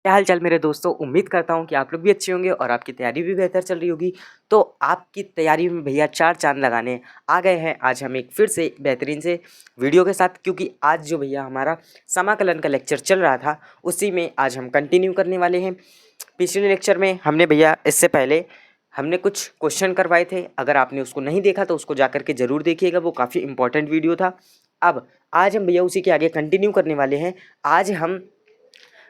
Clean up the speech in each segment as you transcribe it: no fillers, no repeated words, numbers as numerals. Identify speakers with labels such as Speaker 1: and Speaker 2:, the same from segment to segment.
Speaker 1: क्या हाल चाल मेरे दोस्तों। उम्मीद करता हूँ कि आप लोग भी अच्छे होंगे और आपकी तैयारी भी बेहतर चल रही होगी। तो आपकी तैयारी में भैया चार चांद लगाने आ गए हैं आज हम एक फिर से बेहतरीन से वीडियो के साथ, क्योंकि आज जो भैया हमारा समाकलन का लेक्चर चल रहा था उसी में आज हम कंटिन्यू करने वाले हैं। पिछले लेक्चर में हमने भैया इससे पहले हमने कुछ क्वेश्चन करवाए थे। अगर आपने उसको नहीं देखा तो उसको जाकर के ज़रूर देखिएगा, वो काफ़ी इंपॉर्टेंट वीडियो था। अब आज हम भैया उसी के आगे कंटिन्यू करने वाले हैं। आज हम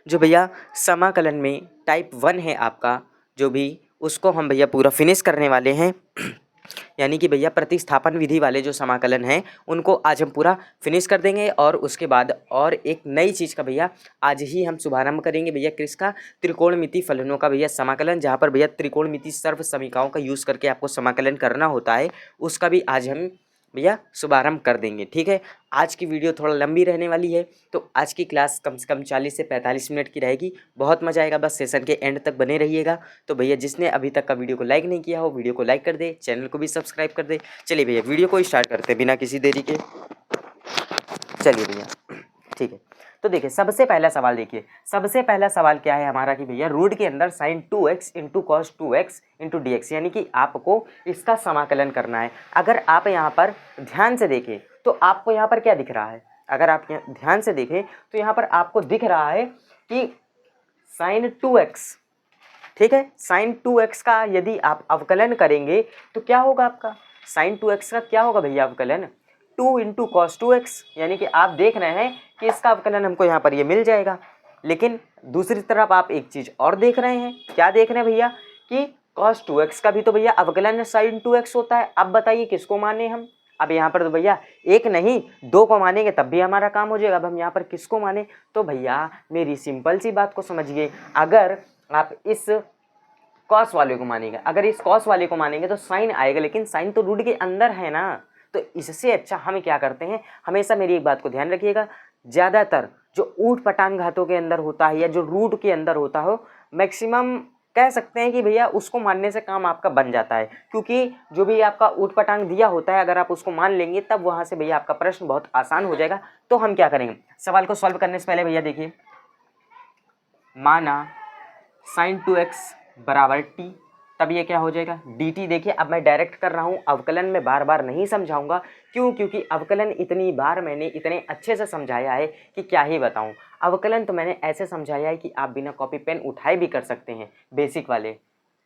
Speaker 1: जो भैया समाकलन में टाइप 1 है आपका, जो भी उसको हम भैया पूरा फिनिश करने वाले हैं। यानी कि भैया प्रतिस्थापन विधि वाले जो समाकलन हैं उनको आज हम पूरा फिनिश कर देंगे। और उसके बाद और एक नई चीज़ का भैया आज ही हम शुभारंभ करेंगे भैया, किसका? त्रिकोणमिति फलनों का भैया समाकलन, जहाँ पर भैया त्रिकोणमिति सर्व समीकरणों का यूज़ करके आपको समाकलन करना होता है, उसका भी आज हम भैया शुभारंभ कर देंगे। ठीक है, आज की वीडियो थोड़ा लंबी रहने वाली है, तो आज की क्लास कम से कम 40 से 45 मिनट की रहेगी। बहुत मजा आएगा, बस सेशन के एंड तक बने रहिएगा। तो भैया जिसने अभी तक का वीडियो को लाइक नहीं किया हो, वीडियो को लाइक कर दे, चैनल को भी सब्सक्राइब कर दे। चलिए भैया वीडियो को स्टार्ट करते हैं बिना किसी देरी के। चलिए भैया, ठीक है। तो देखिए सबसे पहला सवाल, देखिए सबसे पहला सवाल क्या है हमारा कि भैया रूट के अंदर sine 2x into cos 2x into d x, यानी कि आपको इसका समाकलन करना है। अगर आप यहाँ पर ध्यान से देखें तो आपको यहाँ पर क्या दिख रहा है? अगर आप ध्यान से देखें तो यहाँ पर आपको दिख रहा है कि साइन 2x, ठीक है, साइन 2x का यदि आप अवकलन करेंगे तो क्या होगा आपका? साइन 2x का क्या होगा भैया अवकलन? 2 इंटू कॉस 2x, यानी कि आप देख रहे हैं कि इसका अवकलन हमको यहाँ पर ये मिल जाएगा। लेकिन दूसरी तरफ आप एक चीज़ और देख रहे हैं, क्या देख रहे हैं भैया? कि कॉस 2x का भी तो भैया अवकलन साइन 2x होता है। अब बताइए किसको माने हम? अब यहाँ पर तो भैया एक नहीं दो को मानेंगे तब भी हमारा काम हो जाएगा। अब हम यहाँ पर किसको माने? तो भैया मेरी सिंपल सी बात को समझिए, अगर आप इस कॉस वाले को मानेंगे, अगर इस कॉस वाले को मानेंगे तो साइन आएगा, लेकिन साइन तो रूट के अंदर है ना। तो इससे अच्छा हम क्या करते हैं, हमेशा मेरी एक बात को ध्यान रखिएगा, ज़्यादातर जो ऊट पटांग घातों के अंदर होता है या जो रूट के अंदर होता हो, मैक्सिमम कह सकते हैं कि भैया उसको मानने से काम आपका बन जाता है। क्योंकि जो भी आपका ऊट पटांग दिया होता है अगर आप उसको मान लेंगे तब वहाँ से भैया आपका प्रश्न बहुत आसान हो जाएगा। तो हम क्या करेंगे, सवाल को सॉल्व करने से पहले भैया देखिए, माना साइन 2x बराबर टी, तब ये क्या हो जाएगा? dt। देखिए अब मैं डायरेक्ट कर रहा हूँ, अवकलन में बार बार नहीं समझाऊंगा। क्यों? क्योंकि अवकलन इतनी बार मैंने इतने अच्छे से समझाया है कि क्या ही बताऊँ। अवकलन तो मैंने ऐसे समझाया है कि आप बिना कॉपी पेन उठाए भी कर सकते हैं, बेसिक वाले।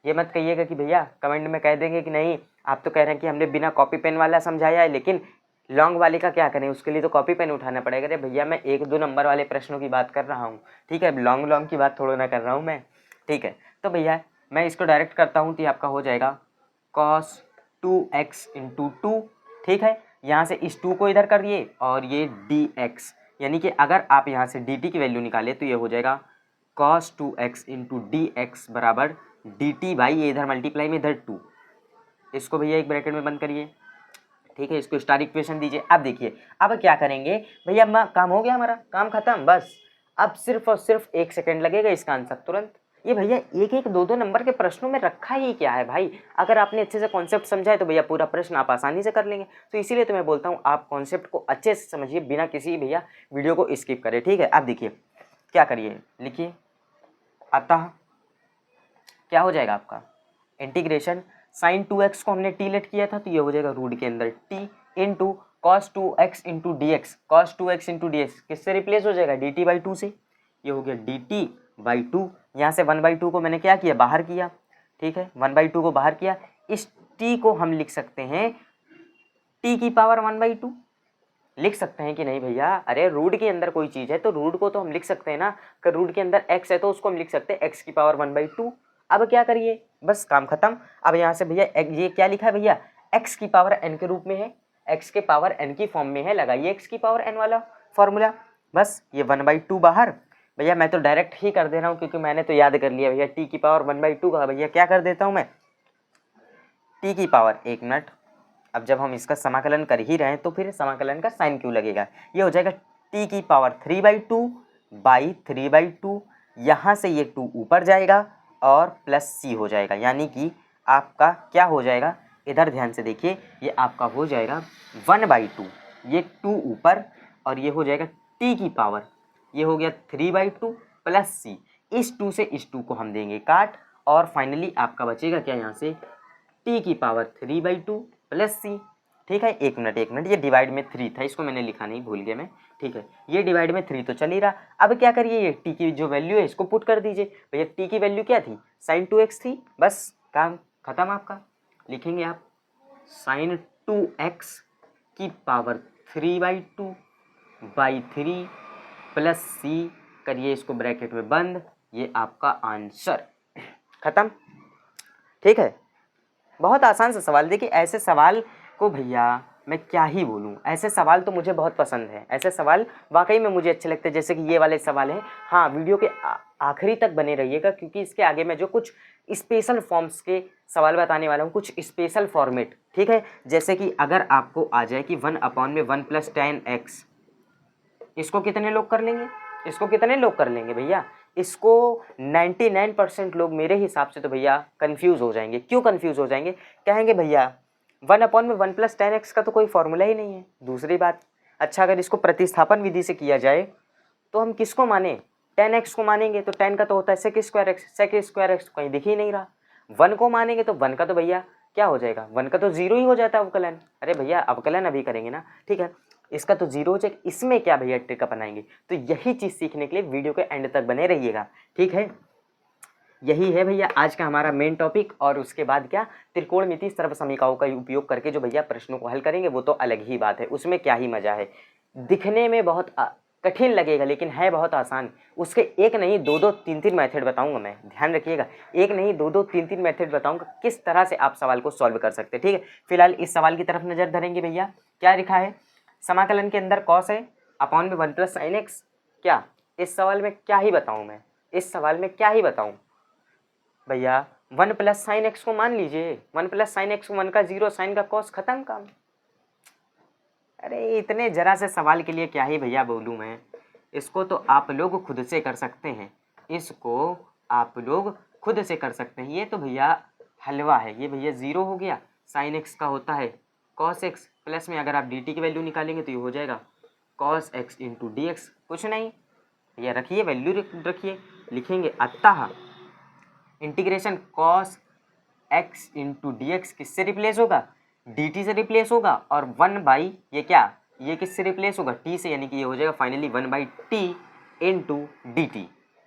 Speaker 1: ये मत कहिएगा कि भैया कमेंट में कह देंगे कि नहीं आप तो कह रहे हैं कि हमने बिना कॉपी पेन वाला समझाया है, लेकिन लॉन्ग वाले का क्या करें, उसके लिए तो कॉपी पेन उठाना पड़ेगा। अरे भैया मैं 1-2 नंबर वाले प्रश्नों की बात कर रहा हूँ, ठीक है, लॉन्ग की बात थोड़ा ना कर रहा हूँ मैं, ठीक है। तो भैया मैं इसको डायरेक्ट करता हूँ तो ये आपका हो जाएगा cos 2x इंटू 2, ठीक है। यहाँ से इस 2 को इधर कर दिए और ये dx, यानी कि अगर आप यहाँ से dt की वैल्यू निकाले तो ये हो जाएगा cos 2x into d x बराबर dt बाई ये इधर मल्टीप्लाई में इधर 2। इसको भैया एक ब्रैकेट में बंद करिए, ठीक है, इसको स्टार इक्वेशन दीजिए। अब देखिए अब क्या करेंगे भैया, काम हो गया, हमारा काम खत्म बस। अब सिर्फ और सिर्फ 1 सेकेंड लगेगा इसका आंसर तुरंत। ये भैया 1-1, 2-2 नंबर के प्रश्नों में रखा ही क्या है भाई? अगर आपने अच्छे से कॉन्सेप्ट समझा है तो भैया पूरा प्रश्न आप आसानी से कर लेंगे। तो इसीलिए तो मैं बोलता हूँ आप कॉन्सेप्ट को अच्छे से समझिए बिना किसी भैया वीडियो को स्किप करें, ठीक है। अब देखिए क्या करिए, लिखिए, अतः क्या हो जाएगा आपका इंटीग्रेशन साइन 2x को हमने टी लेट किया था तो ये हो जाएगा रूट के अंदर T into cos 2x into d x, cos 2x into d x किससे रिप्लेस हो जाएगा? dt बाई 2 से। ये हो गया dt बाई 2, यहाँ से 1/2 को मैंने क्या किया, बाहर किया, ठीक है, 1/2 को बाहर किया। इस t को हम लिख सकते हैं t की पावर 1/2, लिख सकते हैं कि नहीं भैया? अरे रूट के अंदर कोई चीज़ है तो रूट को तो हम लिख सकते हैं ना। अगर रूट के अंदर x है तो उसको हम लिख सकते हैं x की पावर 1/2। अब क्या करिए, बस काम खत्म। अब यहाँ से भैया ये क्या लिखा है भैया, x की पावर n के रूप में है, x के पावर n की फॉर्म में है, लगाइए x की पावर n वाला फॉर्मूला। बस ये 1/2 बाहर। भैया मैं तो डायरेक्ट ही कर दे रहा हूँ क्योंकि मैंने तो याद कर लिया भैया, t की पावर 1/2 का भैया क्या कर देता हूँ मैं, t की पावर, 1 मिनट। अब जब हम इसका समाकलन कर ही रहे हैं तो फिर समाकलन का साइन क्यों लगेगा? ये हो जाएगा t की पावर 3/2 बाई 3/2, यहाँ से ये 2 ऊपर जाएगा और प्लस c हो जाएगा, यानी कि आपका क्या हो जाएगा, इधर ध्यान से देखिए, ये आपका हो जाएगा 1/2, ये 2 ऊपर और ये हो जाएगा t की पावर, ये हो गया 3/2 प्लस c, इस 2 से इस 2 को हम देंगे काट, और फाइनली आपका बचेगा क्या यहाँ से, t की पावर 3/2 प्लस c। ठीक है, एक मिनट, ये डिवाइड में 3 था, इसको मैंने लिखा नहीं, भूल गया मैं। ठीक है, ये डिवाइड में 3 तो चल ही रहा। अब क्या करिए, ये t की जो वैल्यू है इसको पुट कर दीजिए। भैया t की वैल्यू क्या थी, sin 2x थी, बस काम खत्म आपका। लिखेंगे आप sin 2x की पावर 3/2/3 प्लस c, करिए इसको ब्रैकेट में बंद, ये आपका आंसर खत्म। ठीक है, बहुत आसान सा सवाल। देखिए ऐसे सवाल को भैया मैं क्या ही बोलूँ, ऐसे सवाल तो मुझे बहुत पसंद है, ऐसे सवाल वाकई में मुझे अच्छे लगते हैं, जैसे कि ये वाले सवाल हैं। हाँ, वीडियो के आखिरी तक बने रहिएगा, क्योंकि इसके आगे मैं जो कुछ स्पेशल फॉर्म्स के सवाल बताने वाला हूँ, कुछ स्पेशल फॉर्मेट। ठीक है, जैसे कि अगर आपको आ जाए कि 1/1 + tan x, इसको कितने लोग कर लेंगे, इसको कितने लोग कर लेंगे भैया, इसको 99% लोग मेरे हिसाब से तो भैया कंफ्यूज हो जाएंगे। क्यों कंफ्यूज हो जाएंगे, कहेंगे भैया 1/1 + tan x का तो कोई फॉर्मूला ही नहीं है। दूसरी बात, अच्छा अगर इसको प्रतिस्थापन विधि से किया जाए तो हम किसको माने, tan x को मानेंगे, तो tan का तो होता है sec²x कहीं दिख ही नहीं रहा। 1 को मानेंगे तो 1 का तो भैया क्या हो जाएगा, 1 का तो 0 ही हो जाता है अवकलन। अरे भैया अवकलन अभी करेंगे ना, ठीक है, इसका तो 0 हो जाएगा। इसमें क्या भैया ट्रिक अपनाएंगे, तो यही चीज़ सीखने के लिए वीडियो के एंड तक बने रहिएगा। ठीक है, यही है भैया आज का हमारा मेन टॉपिक। और उसके बाद क्या, त्रिकोणमिति सर्वसमीकाओं का उपयोग करके जो भैया प्रश्नों को हल करेंगे, वो तो अलग ही बात है, उसमें क्या ही मजा है। दिखने में बहुत कठिन लगेगा, लेकिन है बहुत आसान। उसके एक नहीं 2-2 3-3 मेथड बताऊंगा मैं, ध्यान रखिएगा, एक नहीं 2-2 3-3 मेथड बताऊंगा किस तरह से आप सवाल को सॉल्व कर सकते हैं। ठीक है, फिलहाल इस सवाल की तरफ नजर धरेंगे भैया। क्या लिखा है, समाकलन के अंदर कॉस है अपॉन में 1 + sin x। क्या इस सवाल में क्या ही बताऊं मैं, इस सवाल में क्या ही बताऊं भैया, 1 + sin x को मान लीजिए, 1 + sin x, 1 का 0, sin का cos, खत्म काम। अरे इतने जरा से सवाल के लिए क्या ही भैया बोलूँ मैं, इसको तो आप लोग खुद से कर सकते हैं, इसको आप लोग खुद से कर सकते हैं। ये तो भैया हलवा है, ये भैया 0 हो गया, sin x का होता है cos x, प्लस में अगर आप dt की वैल्यू निकालेंगे तो ये हो जाएगा cos x × dx। कुछ नहीं भैया, रखिए वैल्यू रखिए, लिखेंगे अतः इंटीग्रेशन cos x × dx किससे रिप्लेस होगा, dt से रिप्लेस होगा, और 1/ ये क्या, ये किससे रिप्लेस होगा, t से, यानी कि ये हो जाएगा फाइनली 1/t × dt।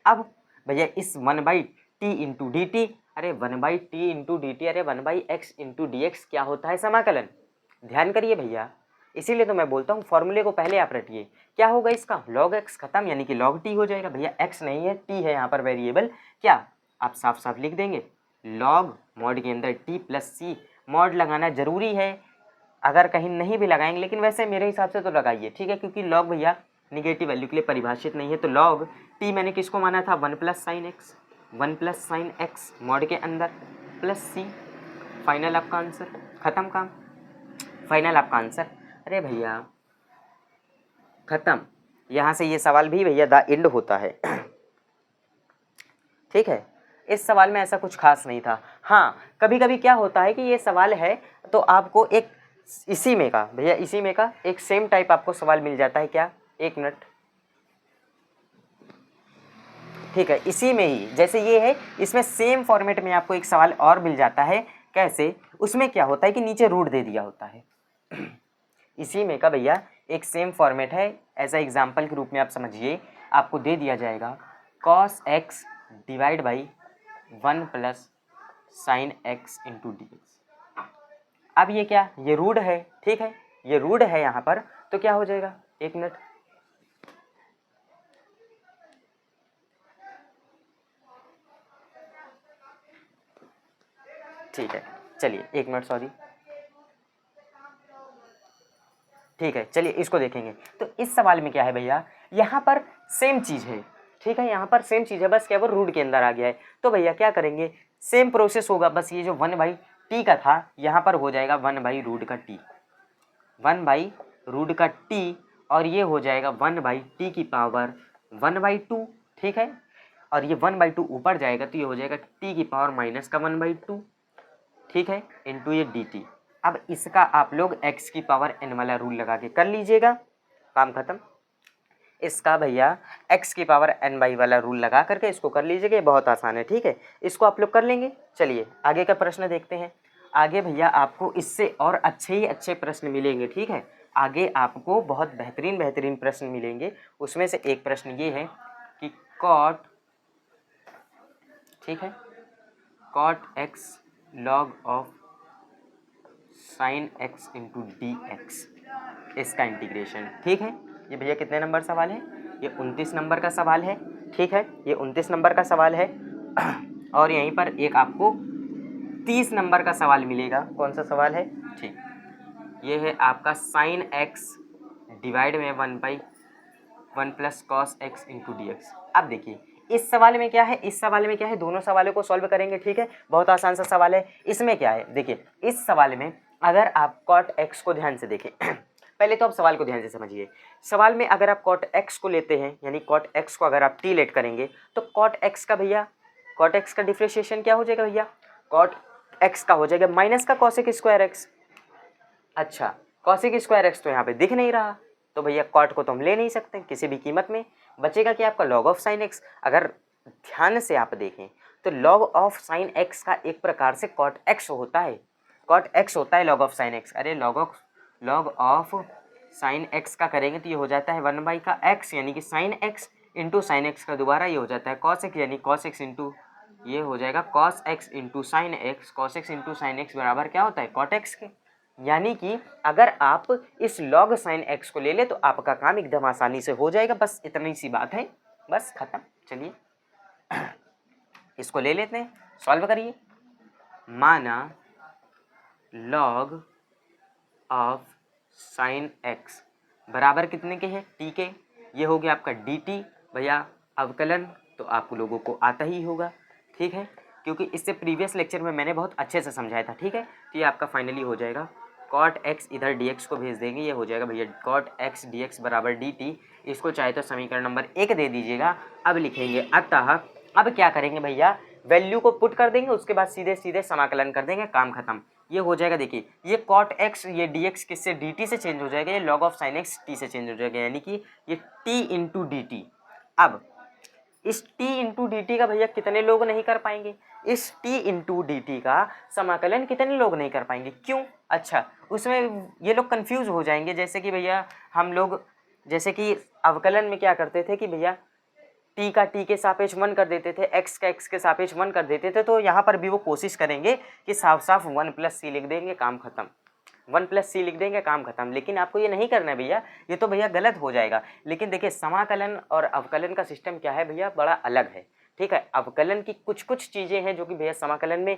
Speaker 1: अब भैया इस 1/t × dt, अरे 1/t × dt, अरे 1/x × dx क्या होता है, समाकलन। ध्यान करिए भैया, इसीलिए तो मैं बोलता हूँ फॉर्मूले को पहले आप रटिए। क्या होगा इसका, log x खत्म, यानी कि log t हो जाएगा। भैया x नहीं है, t है यहाँ पर वेरिएबल, क्या आप साफ साफ लिख देंगे log मॉड के अंदर t + c। मॉड लगाना जरूरी है, अगर कहीं नहीं भी लगाएंगे, लेकिन वैसे मेरे हिसाब से तो लगाइए। ठीक है, क्योंकि log भैया निगेटिव वैल्यू के लिए परिभाषित नहीं है। तो log t मैंने किसको माना था, 1 + sin x, 1 + sin x mod के अंदर प्लस c। फाइनल आपका आंसर, खत्म काम, फाइनल आपका आंसर। अरे भैया खत्म, यहाँ से ये सवाल भी भैया द एंड होता है। ठीक है, इस सवाल में ऐसा कुछ खास नहीं था। हाँ, कभी कभी क्या होता है कि ये सवाल है तो आपको एक इसी में का भैया, इसी में का एक सेम टाइप आपको सवाल मिल जाता है। क्या, एक मिनट, ठीक है, इसी में ही जैसे ये है, इसमें सेम फॉर्मेट में आपको एक सवाल और मिल जाता है। कैसे, उसमें क्या होता है कि नीचे रूट दे दिया होता है। इसी में का भैया एक सेम फॉर्मेट है, ऐसा एग्जाम्पल के रूप में आप समझिए, आपको दे दिया जाएगा cos x / 1 + sin x × dx। अब ये क्या, ये रूट है, ठीक है, ये रूट है यहाँ पर, तो क्या हो जाएगा, एक मिनट, ठीक है, चलिए एक मिनट, सॉरी, ठीक है, चलिए इसको देखेंगे। तो इस सवाल में क्या है भैया, यहाँ पर सेम चीज़ है, ठीक है, यहाँ पर सेम चीज़ है, बस क्या वो रूट के अंदर आ गया है। तो भैया क्या करेंगे, सेम प्रोसेस होगा, बस ये जो 1/t का था यहाँ पर हो जाएगा 1/√t, 1/√t, और ये हो जाएगा 1/t की पावर 1/2। ठीक है, और ये 1/2 ऊपर जाएगा तो ये हो जाएगा t की पावर -1/2। ठीक है, इंटू ये dt। अब इसका आप लोग x की पावर n वाला रूल लगा के कर लीजिएगा, काम खत्म। इसका भैया x की पावर n बाई वाला रूल लगा करके इसको कर लीजिएगा, ये बहुत आसान है, ठीक है। इसको आप लोग कर लेंगे। चलिए आगे का प्रश्न देखते हैं। आगे भैया आपको इससे और अच्छे ही अच्छे प्रश्न मिलेंगे, ठीक है। आगे आपको बहुत बेहतरीन बेहतरीन प्रश्न मिलेंगे। उसमें से एक प्रश्न ये है कि कॉट, ठीक है, cot x log of sine x into d x, इसका इंटीग्रेशन, ठीक है। ये भैया कितने नंबर सवाल है? ये 29 नंबर का सवाल है, ठीक है। ये 29 नंबर का सवाल है। और यहीं पर एक आपको 30 नंबर का सवाल मिलेगा। कौन सा सवाल है? ठीक, ये है आपका साइन एक्स डिवाइड में 1/1 plus cos x into d x. अब देखिए इस सवाल में क्या है, इस सवाल में क्या है, दोनों सवालों को सॉल्व करेंगे, ठीक है। बहुत आसान सा सवाल है। इसमें क्या है, देखिए इस सवाल में अगर आप कॉट एक्स को ध्यान से देखें पहले तो आप सवाल को ध्यान से समझिए। सवाल में अगर आप कॉट एक्स को लेते हैं, यानी कॉट एक्स को अगर आप टी लेट करेंगे तो कॉट एक्स का भैया, कॉट एक्स का डिफरेंशिएशन क्या हो जाएगा भैया? कॉट एक्स का हो जाएगा माइनस का कॉसेक स्क्वायर एक्स। अच्छा, कॉसेक स्क्वायर एक्स तो यहाँ पे दिख नहीं रहा, तो भैया कॉट को तो हम ले नहीं सकते किसी भी कीमत में। बचेगा कि आपका लॉग ऑफ साइन एक्स। अगर ध्यान से आप देखें तो लॉग ऑफ साइन एक्स का एक प्रकार से कॉट एक्स होता है, कॉट एक्स होता है लॉग ऑफ साइन एक्स। अरे लॉग ऑफ साइन एक्स का करेंगे तो ये हो जाता है 1 का एक्स, यानी कि sign x into sine x का दोबारा ये हो जाता है कॉस एक्स, यानी कॉस एक्स इंटू ये हो जाएगा cos x into sine x. Cos x into sine x बराबर क्या होता है? कॉट एक्स के। यानी कि अगर आप इस लॉग साइन एक्स को ले ले तो आपका काम एकदम आसानी से हो जाएगा। बस इतनी सी बात है, बस खत्म। चलिए इसको ले लेते हैं, सॉल्व करिए। माना लॉग ऑफ साइन एक्स बराबर कितने के हैं? टी के। ये हो गया आपका डी टी। भैया अवकलन तो आप लोगों को आता ही होगा, ठीक है, क्योंकि इससे प्रीवियस लेक्चर में मैंने बहुत अच्छे से समझाया था, ठीक है। तो ये आपका फाइनली हो जाएगा कॉट एक्स, इधर डी एक्स को भेज देंगे, ये हो जाएगा भैया कॉट एक्स डी एक्स बराबर डी टी। इसको चाहे तो समीकरण नंबर 1 दे दीजिएगा। अब लिखेंगे अतः, अब क्या करेंगे भैया, वैल्यू को पुट कर देंगे, उसके बाद सीधे सीधे समाकलन कर देंगे, काम खत्म। ये हो जाएगा, देखिए ये कॉट एक्स, ये डी एक्स किससे? डी टी से चेंज हो जाएगा, ये log of sine x T से चेंज हो जाएगा, यानी कि ये टी इंटू डी टी। अब इस t इंटू डी टी का भैया कितने लोग नहीं कर पाएंगे? इस t इंटू डी टी का समाकलन कितने लोग नहीं कर पाएंगे? क्यों? अच्छा, उसमें ये लोग कंफ्यूज हो जाएंगे। जैसे कि भैया हम लोग जैसे कि अवकलन में क्या करते थे कि भैया t का t के सापेक्ष 1 कर देते थे, x का x के सापेक्ष 1 कर देते थे। तो यहाँ पर भी वो कोशिश करेंगे कि साफ साफ 1 प्लस c लिख देंगे, काम खत्म। 1 प्लस सी लिख देंगे, काम खत्म। लेकिन आपको ये नहीं करना है भैया, ये तो भैया गलत हो जाएगा। लेकिन देखिए समाकलन और अवकलन का सिस्टम क्या है भैया, बड़ा अलग है, ठीक है। अवकलन की कुछ कुछ चीज़ें हैं जो कि भैया समाकलन में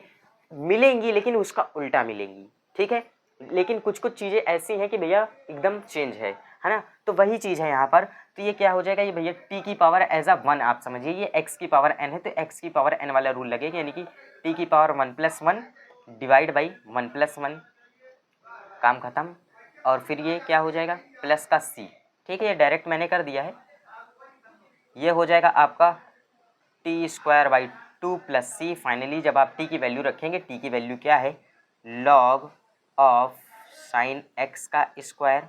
Speaker 1: मिलेंगी, लेकिन उसका उल्टा मिलेंगी, ठीक है। लेकिन कुछ कुछ चीज़ें ऐसी हैं कि भैया एकदम चेंज है ना। तो वही चीज़ है यहाँ पर। तो ये क्या हो जाएगा, ये भैया टी की पावर एज अ 1 आप समझिए, ये एक्स की पावर n है तो एक्स की पावर n वाला रूल लगेगा, यानी कि टी की पावर 1 + 1 डिवाइड बाई 1 + 1, काम खत्म। और फिर ये क्या हो जाएगा, प्लस का c, ठीक है, ये डायरेक्ट मैंने कर दिया है। ये हो जाएगा आपका t² / 2 + c। फाइनली जब आप t की वैल्यू रखेंगे, t की वैल्यू क्या है, लॉग ऑफ साइन x का स्क्वायर,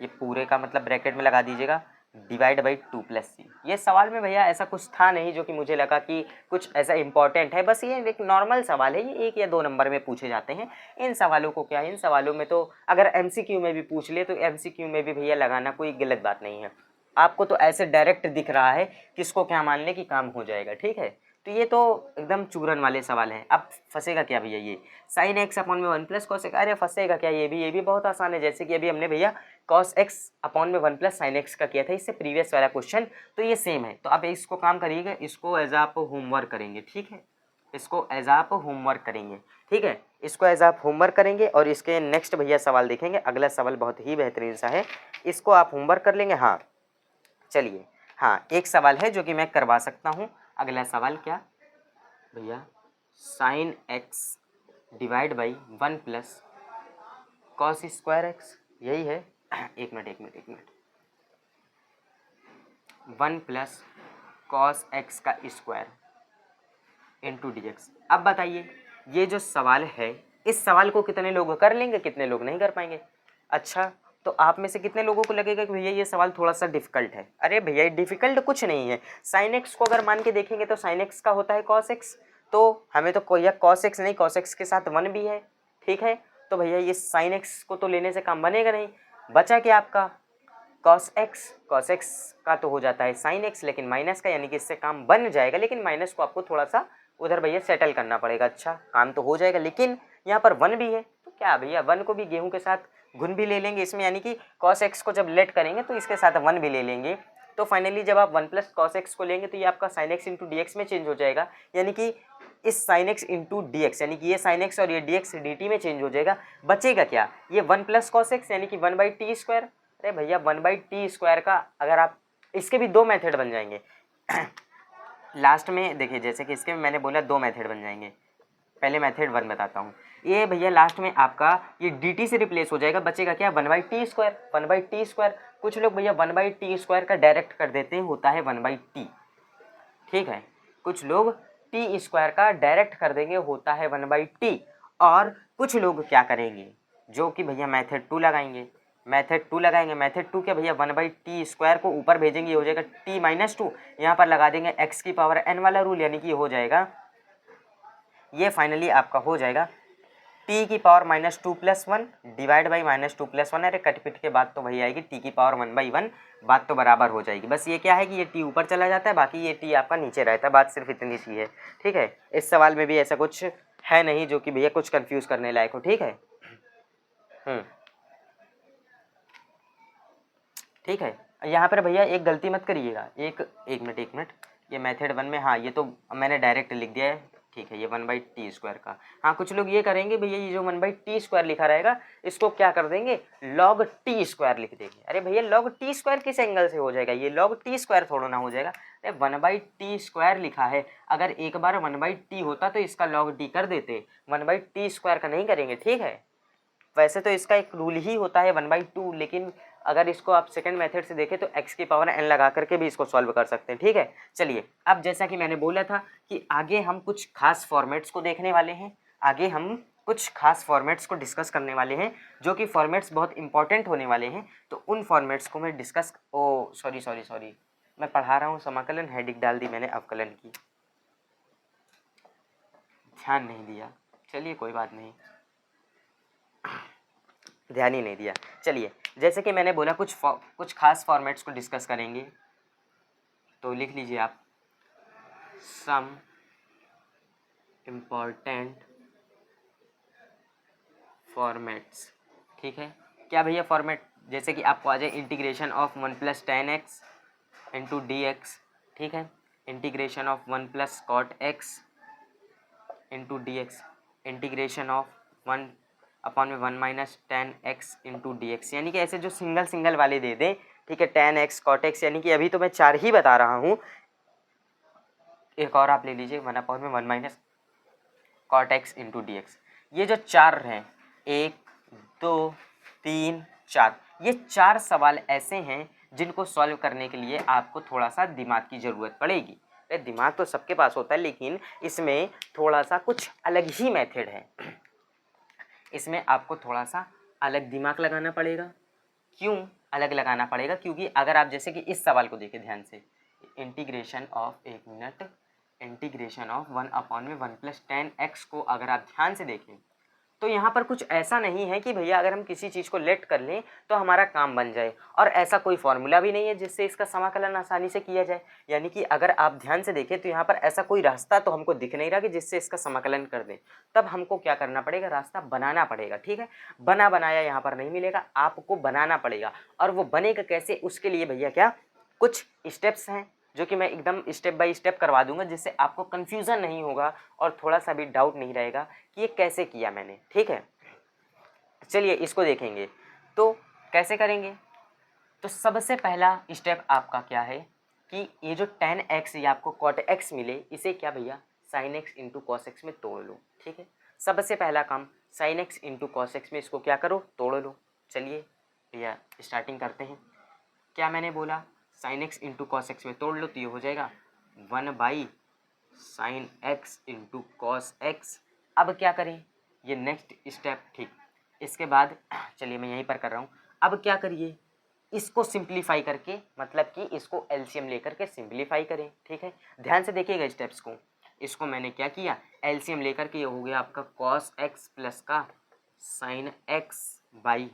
Speaker 1: ये पूरे का मतलब ब्रैकेट में लगा दीजिएगा, डिवाइड बाई 2 + c। ये सवाल में भैया ऐसा कुछ था नहीं जो कि मुझे लगा कि कुछ ऐसा इंपॉर्टेंट है। बस ये एक नॉर्मल सवाल है, ये 1 या 2 नंबर में पूछे जाते हैं। इन सवालों को क्या है, इन सवालों में तो अगर एमसीक्यू में भी पूछ ले तो एमसीक्यू में भी भैया लगाना कोई गलत बात नहीं है। आपको तो ऐसे डायरेक्ट दिख रहा है किसको क्या मान ले कि काम हो जाएगा, ठीक है। तो ये तो एकदम चूरन वाले सवाल हैं। अब फंसेगा क्या भैया, ये साइन एक्स अपॉन में 1 प्लस कॉस एक्स, अरे फंसेगा क्या, ये भी बहुत आसान है। जैसे कि अभी हमने भैया कॉस एक्स अपॉन में 1 प्लस साइन एक्स का किया था, इससे प्रीवियस वाला क्वेश्चन, तो ये सेम है। तो आप इसको काम करिएगा, इसको एज आप होमवर्क करेंगे, ठीक है, इसको एज आप होमवर्क करेंगे, ठीक है, इसको एज आप होमवर्क करेंगे। और इसके नेक्स्ट भैया सवाल देखेंगे, अगला सवाल बहुत ही बेहतरीन सा है, इसको आप होमवर्क कर लेंगे। हाँ चलिए, हाँ एक सवाल है जो कि मैं करवा सकता हूँ। अगला सवाल क्या भैया, sine x divide by 1 plus cos square x, यही है। एक मिनट 1 प्लस कॉस एक्स का स्क्वायर इंटू डी एक्स। अब बताइए ये जो सवाल है, इस सवाल को कितने लोग कर लेंगे, कितने लोग नहीं कर पाएंगे? अच्छा, तो आप में से कितने लोगों को लगेगा कि भैया ये सवाल थोड़ा सा डिफिकल्ट है? अरे भैया डिफिकल्ट कुछ नहीं है। साइन एक्स को अगर मान के देखेंगे तो साइन एक्स का होता है कॉस एक्स, तो हमें तो कोई कॉस एक्स नहीं, कॉस एक्स के साथ 1 भी है, ठीक है। तो भैया ये साइन एक्स को तो लेने से काम बनेगा नहीं, बचा क्या आपका कॉस एक्स। कॉस एक्स का तो हो जाता है साइन एक्स, लेकिन माइनस का, यानी कि इससे काम बन जाएगा, लेकिन माइनस को आपको थोड़ा सा उधर भैया सेटल करना पड़ेगा। अच्छा काम तो हो जाएगा, लेकिन यहाँ पर 1 भी है, तो क्या भैया 1 को भी गेहूं के साथ गुण भी ले लेंगे इसमें, यानी कि कॉस एक्स को जब लेट करेंगे तो इसके साथ 1 भी ले लेंगे। तो फाइनली जब आप 1 प्लस कॉस एक्स को लेंगे तो ये आपका sign x into d x में चेंज हो जाएगा, यानी कि इस sign x into d x, यानी कि ये साइन एक्स और ये डी एक्स डी टी में चेंज हो जाएगा। बचेगा क्या? ये 1 प्लस कॉस एक्स, यानी कि 1/t²। अरे भैया 1/t² का अगर आप, इसके भी 2 मेथड बन जाएंगे लास्ट में देखिए, जैसे कि इसके मैंने बोला 2 मेथड बन जाएंगे। पहले मेथड 1 बताता हूँ। ये भैया लास्ट में आपका ये dt से रिप्लेस हो जाएगा, बचेगा क्या 1/t²। 1/t², कुछ लोग भैया 1/t² का डायरेक्ट कर देते हैं, होता है 1/t, ठीक है। कुछ लोग t² का डायरेक्ट कर देंगे, होता है 1/t। और कुछ लोग क्या करेंगे, जो कि भैया मेथड 2 लगाएंगे। मेथड 2 लगाएंगे, मेथड 2 क्या भैया 1/t² को ऊपर भेजेंगे, ये हो जाएगा t-2, यहाँ पर लगा देंगे x की पावर n वाला रूल, यानी कि ये हो जाएगा, ये फाइनली आपका हो जाएगा t की पावर -2 + 1 डिवाइड बाई -2 + 1। अरे कट पिट के बात तो वही आएगी, t की पावर 1/1, बात तो बराबर हो जाएगी। बस ये क्या है कि ये t ऊपर चला जाता है, बाकी ये t आपका नीचे रहता है, बात सिर्फ इतनी सी है, ठीक है। इस सवाल में भी ऐसा कुछ है नहीं जो कि भैया कुछ कंफ्यूज करने लायक हो, ठीक है। ठीक है, यहाँ पर भैया एक गलती मत करिएगा, एक मिनट, ये मेथड 1 में, हाँ ये तो मैंने डायरेक्ट लिख दिया है, ठीक है, ये 1/t² का। हाँ कुछ लोग ये करेंगे भैया, ये जो 1/t² लिखा रहेगा इसको क्या कर देंगे, log t² लिख देंगे। अरे भैया log t² किस एंगल से हो जाएगा, ये log t² थोड़ा ना हो जाएगा। अरे 1/t² लिखा है, अगर एक बार 1/t होता तो इसका log t कर देते, 1/t² का नहीं करेंगे, ठीक है। वैसे तो इसका एक रूल ही होता है 1/2, लेकिन अगर इसको आप सेकंड मेथड से देखें तो x की पावर n लगा करके भी इसको सॉल्व कर सकते हैं, ठीक है। चलिए अब जैसा कि मैंने बोला था कि आगे हम कुछ खास फॉर्मेट्स को देखने वाले हैं, आगे हम कुछ खास फॉर्मेट्स को डिस्कस करने वाले हैं, जो कि फॉर्मेट्स बहुत इंपॉर्टेंट होने वाले हैं। तो उन फॉर्मेट्स को मैं डिस्कस, सॉरी मैं पढ़ा रहा हूँ समाकलन, हेडिंग डाल दी मैंने अवकलन की, ध्यान नहीं दिया, चलिए कोई बात नहीं, ध्यान ही नहीं दिया। चलिए जैसे कि मैंने बोला कुछ खास फॉर्मेट्स को डिस्कस करेंगे, तो लिख लीजिए आप, सम इम्पॉर्टेंट फॉर्मेट्स, ठीक है। क्या भैया फॉर्मेट, जैसे कि आपको आ जाए integration of 1 + tan x into d x, ठीक है। Integration of 1 + cot x into d x, integration of 1/1 - tan x into d x, यानी कि ऐसे जो सिंगल वाले दे दें, ठीक है। tan x cot x, यानी कि अभी तो मैं 4 ही बता रहा हूँ, एक और आप ले लीजिए 1/1 - cot x into d x. ये जो 4 हैं, 1 2 3 4, ये 4 सवाल ऐसे हैं जिनको सॉल्व करने के लिए आपको थोड़ा सा दिमाग की ज़रूरत पड़ेगी। अरे दिमाग तो सबके पास होता है, लेकिन इसमें थोड़ा सा कुछ अलग ही मेथड है, इसमें आपको थोड़ा सा अलग दिमाग लगाना पड़ेगा। क्यों अलग लगाना पड़ेगा? क्योंकि अगर आप जैसे कि इस सवाल को देखें ध्यान से, इंटीग्रेशन ऑफ, एक minute, integration of 1/1 + tan x को अगर आप ध्यान से देखें तो यहाँ पर कुछ ऐसा नहीं है कि भैया अगर हम किसी चीज़ को लेट कर लें तो हमारा काम बन जाए, और ऐसा कोई फॉर्मूला भी नहीं है जिससे इसका समाकलन आसानी से किया जाए। यानी कि अगर आप ध्यान से देखें तो यहाँ पर ऐसा कोई रास्ता तो हमको दिख नहीं रहा कि जिससे इसका समाकलन कर दें। तब हमको क्या करना पड़ेगा, रास्ता बनाना पड़ेगा, ठीक है। बना बनाया यहाँ पर नहीं मिलेगा, आपको बनाना पड़ेगा। और वो बनेगा कैसे, उसके लिए भैया क्या कुछ स्टेप्स हैं जो कि मैं एकदम स्टेप बाय स्टेप करवा दूंगा, जिससे आपको कन्फ्यूज़न नहीं होगा और थोड़ा सा भी डाउट नहीं रहेगा कि ये कैसे किया मैंने, ठीक है। चलिए इसको देखेंगे, तो कैसे करेंगे। तो सबसे पहला स्टेप आपका क्या है कि ये जो tan x या आपको cot x मिले, इसे क्या भैया sin x into cos x में तोड़ लो, ठीक है। सबसे पहला काम sin x into cos x में इसको क्या करो, तोड़ लो। चलिए भैया स्टार्टिंग करते हैं। क्या मैंने बोला, sin x into cos x में तोड़ लो तो ये हो जाएगा 1/sin x into cos x. अब क्या करें, ये नेक्स्ट स्टेप, ठीक। इसके बाद चलिए मैं यहीं पर कर रहा हूँ। अब क्या करिए, इसको सिंप्लीफाई करके, मतलब कि इसको एलसीएम लेकर के सिंप्लीफाई करें। ठीक है, ध्यान से देखिएगा स्टेप्स को। इसको मैंने क्या किया, एलसीएम लेकर के, ये हो गया आपका कॉस एक्स प्लस का sine x by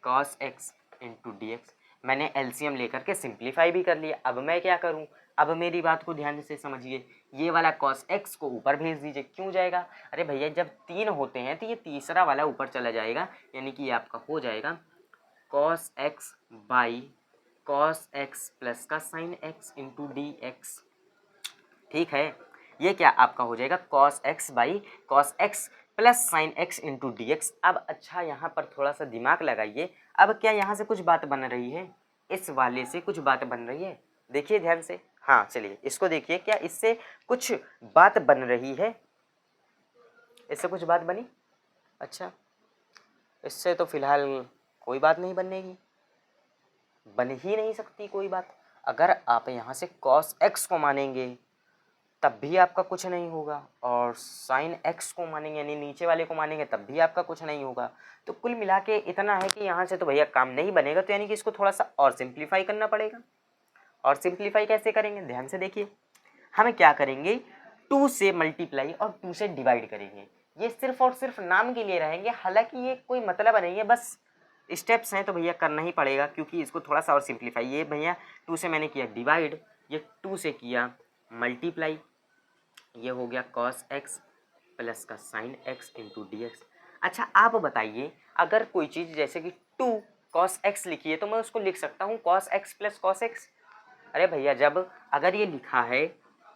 Speaker 1: cos x into d x. मैंने एलसीएम लेकर के सिंप्लीफाई भी कर लिया। अब मैं क्या करूं, अब मेरी बात को ध्यान से समझिए, ये वाला कॉस एक्स को ऊपर भेज दीजिए। क्यों जाएगा, अरे भैया जब 3 होते हैं तो ये तीसरा वाला ऊपर चला जाएगा, यानी कि ये आपका हो जाएगा cos x by cos x plus का sine x into d x. ठीक है, ये क्या आपका हो जाएगा cos x by cos x plus sine x into d x. अब अच्छा, यहाँ पर थोड़ा सा दिमाग लगाइए। अब क्या यहाँ से कुछ बात बन रही है, इस वाले से कुछ बात बन रही है, देखिए ध्यान से। हाँ चलिए इसको देखिए, क्या इससे कुछ बात बन रही है, इससे कुछ बात बनी। अच्छा, इससे तो फिलहाल कोई बात नहीं बनेगी, बन ही नहीं सकती कोई बात। अगर आप यहाँ से कॉस एक्स को मानेंगे तब भी आपका कुछ नहीं होगा, और साइन एक्स को मानेंगे यानी नीचे वाले को मानेंगे तब भी आपका कुछ नहीं होगा। तो कुल मिला के इतना है कि यहाँ से तो भैया काम नहीं बनेगा, तो यानी कि इसको थोड़ा सा और सिंप्लीफाई करना पड़ेगा। और सिंप्लीफाई कैसे करेंगे, ध्यान से देखिए। हमें क्या करेंगे, 2 से मल्टीप्लाई और 2 से डिवाइड करेंगे। ये सिर्फ और सिर्फ नाम के लिए रहेंगे, हालांकि ये कोई मतलब नहीं है, बस स्टेप्स हैं तो भैया करना ही पड़ेगा, क्योंकि इसको थोड़ा सा और सिंप्लीफाई। ये भैया 2 से मैंने किया डिवाइड, ये 2 से किया मल्टीप्लाई, ये हो गया कॉस एक्स प्लस का sine x into d x. अच्छा आप बताइए, अगर कोई चीज़ जैसे कि 2 कॉस एक्स लिखी है तो मैं उसको लिख सकता हूँ cos x plus cos x. अरे भैया जब अगर ये लिखा है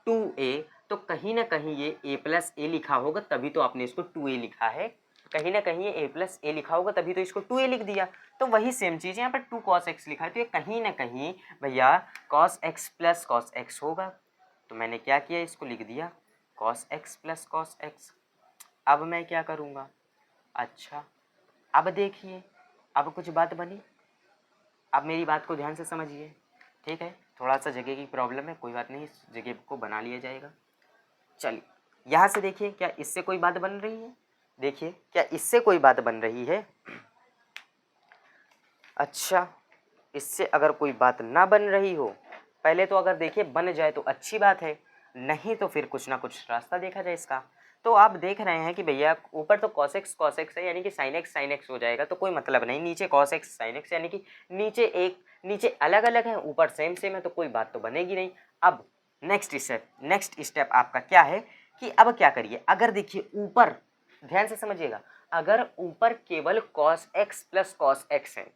Speaker 1: 2a, तो कहीं ना कहीं ये a प्लस ए लिखा होगा, तभी तो आपने इसको 2a लिखा है। कहीं ना कहीं ये a प्लस ए लिखा होगा, तभी तो इसको 2a लिख दिया। तो वही सेम चीज़ यहाँ पर 2 कॉस एक्स लिखा है, तो ये कहीं ना कहीं भैया cos x plus cos x होगा। तो मैंने क्या किया, इसको लिख दिया cos x plus cos x. अब मैं क्या करूँगा, अच्छा अब देखिए, अब कुछ बात बनी। अब मेरी बात को ध्यान से समझिए, ठीक है। थोड़ा सा जगह की प्रॉब्लम है, कोई बात नहीं, इस जगह को बना लिया जाएगा। चलिए यहाँ से देखिए, क्या इससे कोई बात बन रही है, देखिए क्या इससे कोई बात बन रही है। अच्छा, इससे अगर कोई बात ना बन रही हो, पहले तो अगर देखिए बन जाए तो अच्छी बात है, नहीं तो फिर कुछ ना कुछ रास्ता देखा जाए इसका। तो आप देख रहे हैं कि भैया ऊपर तो cos x है, यानी कि sin x हो जाएगा, तो कोई मतलब नहीं। नीचे cos x sin x, यानी कि नीचे अलग अलग है, ऊपर सेम सेम है, तो कोई बात तो बनेगी नहीं। अब नेक्स्ट स्टेप आपका क्या है कि अब क्या करिए, अगर देखिए ऊपर ध्यान से समझिएगा, अगर ऊपर केवल cos x plus cos x है,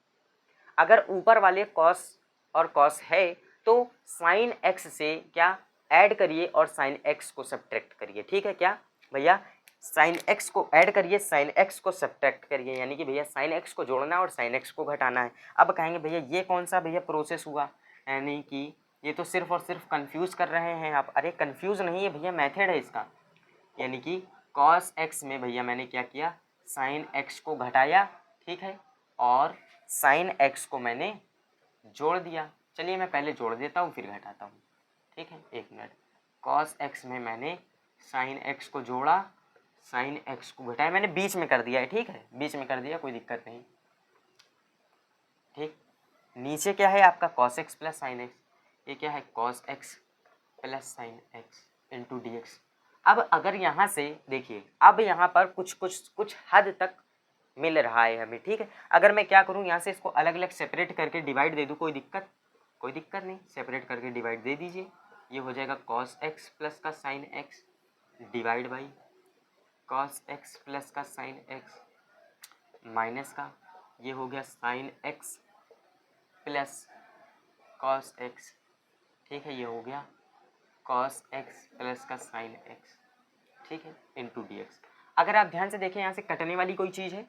Speaker 1: अगर ऊपर वाले cos और cos है, तो sin x से क्या ऐड करिए और sin x को सब्ट्रैक्ट करिए। ठीक है क्या भैया, sin x को ऐड करिए, sin x को सब्ट्रैक्ट करिए, यानी कि भैया sin x को जोड़ना और sin x को घटाना है। अब कहेंगे भैया ये कौन सा भैया प्रोसेस हुआ, यानी कि ये तो सिर्फ और सिर्फ कंफ्यूज कर रहे हैं आप। अरे कंफ्यूज नहीं है भैया, मेथड है इसका। यानी कि cos x में भैया मैंने क्या किया, sin x को घटाया, ठीक है, और sin x को मैंने जोड़ दिया। चलिए मैं पहले जोड़ देता हूँ फिर घटाता हूँ, ठीक है, एक मिनट। cos x में मैंने sin x को जोड़ा, sin x को घटाया, मैंने बीच में कर दिया है, ठीक है, बीच में कर दिया, कोई दिक्कत नहीं। ठीक, नीचे क्या है आपका cos x plus sine x, ये क्या है cos x plus sine x into d x. अब अगर यहाँ से देखिए, अब यहाँ पर कुछ हद तक मिल रहा है हमें, ठीक है। अगर मैं क्या करूँ, यहाँ से इसको अलग अलग सेपरेट करके डिवाइड दे दूँ, कोई दिक्कत नहीं, सेपरेट करके डिवाइड दे दीजिए। ये हो जाएगा cos x प्लस का sine x divide by cos x plus का साइन एक्स माइनस का, ये हो गया sine x plus cos x, ठीक है, ये हो गया cos x प्लस का साइन x, ठीक है, इंटू डी एक्स। अगर आप ध्यान से देखें, यहाँ से कटने वाली कोई चीज़ है,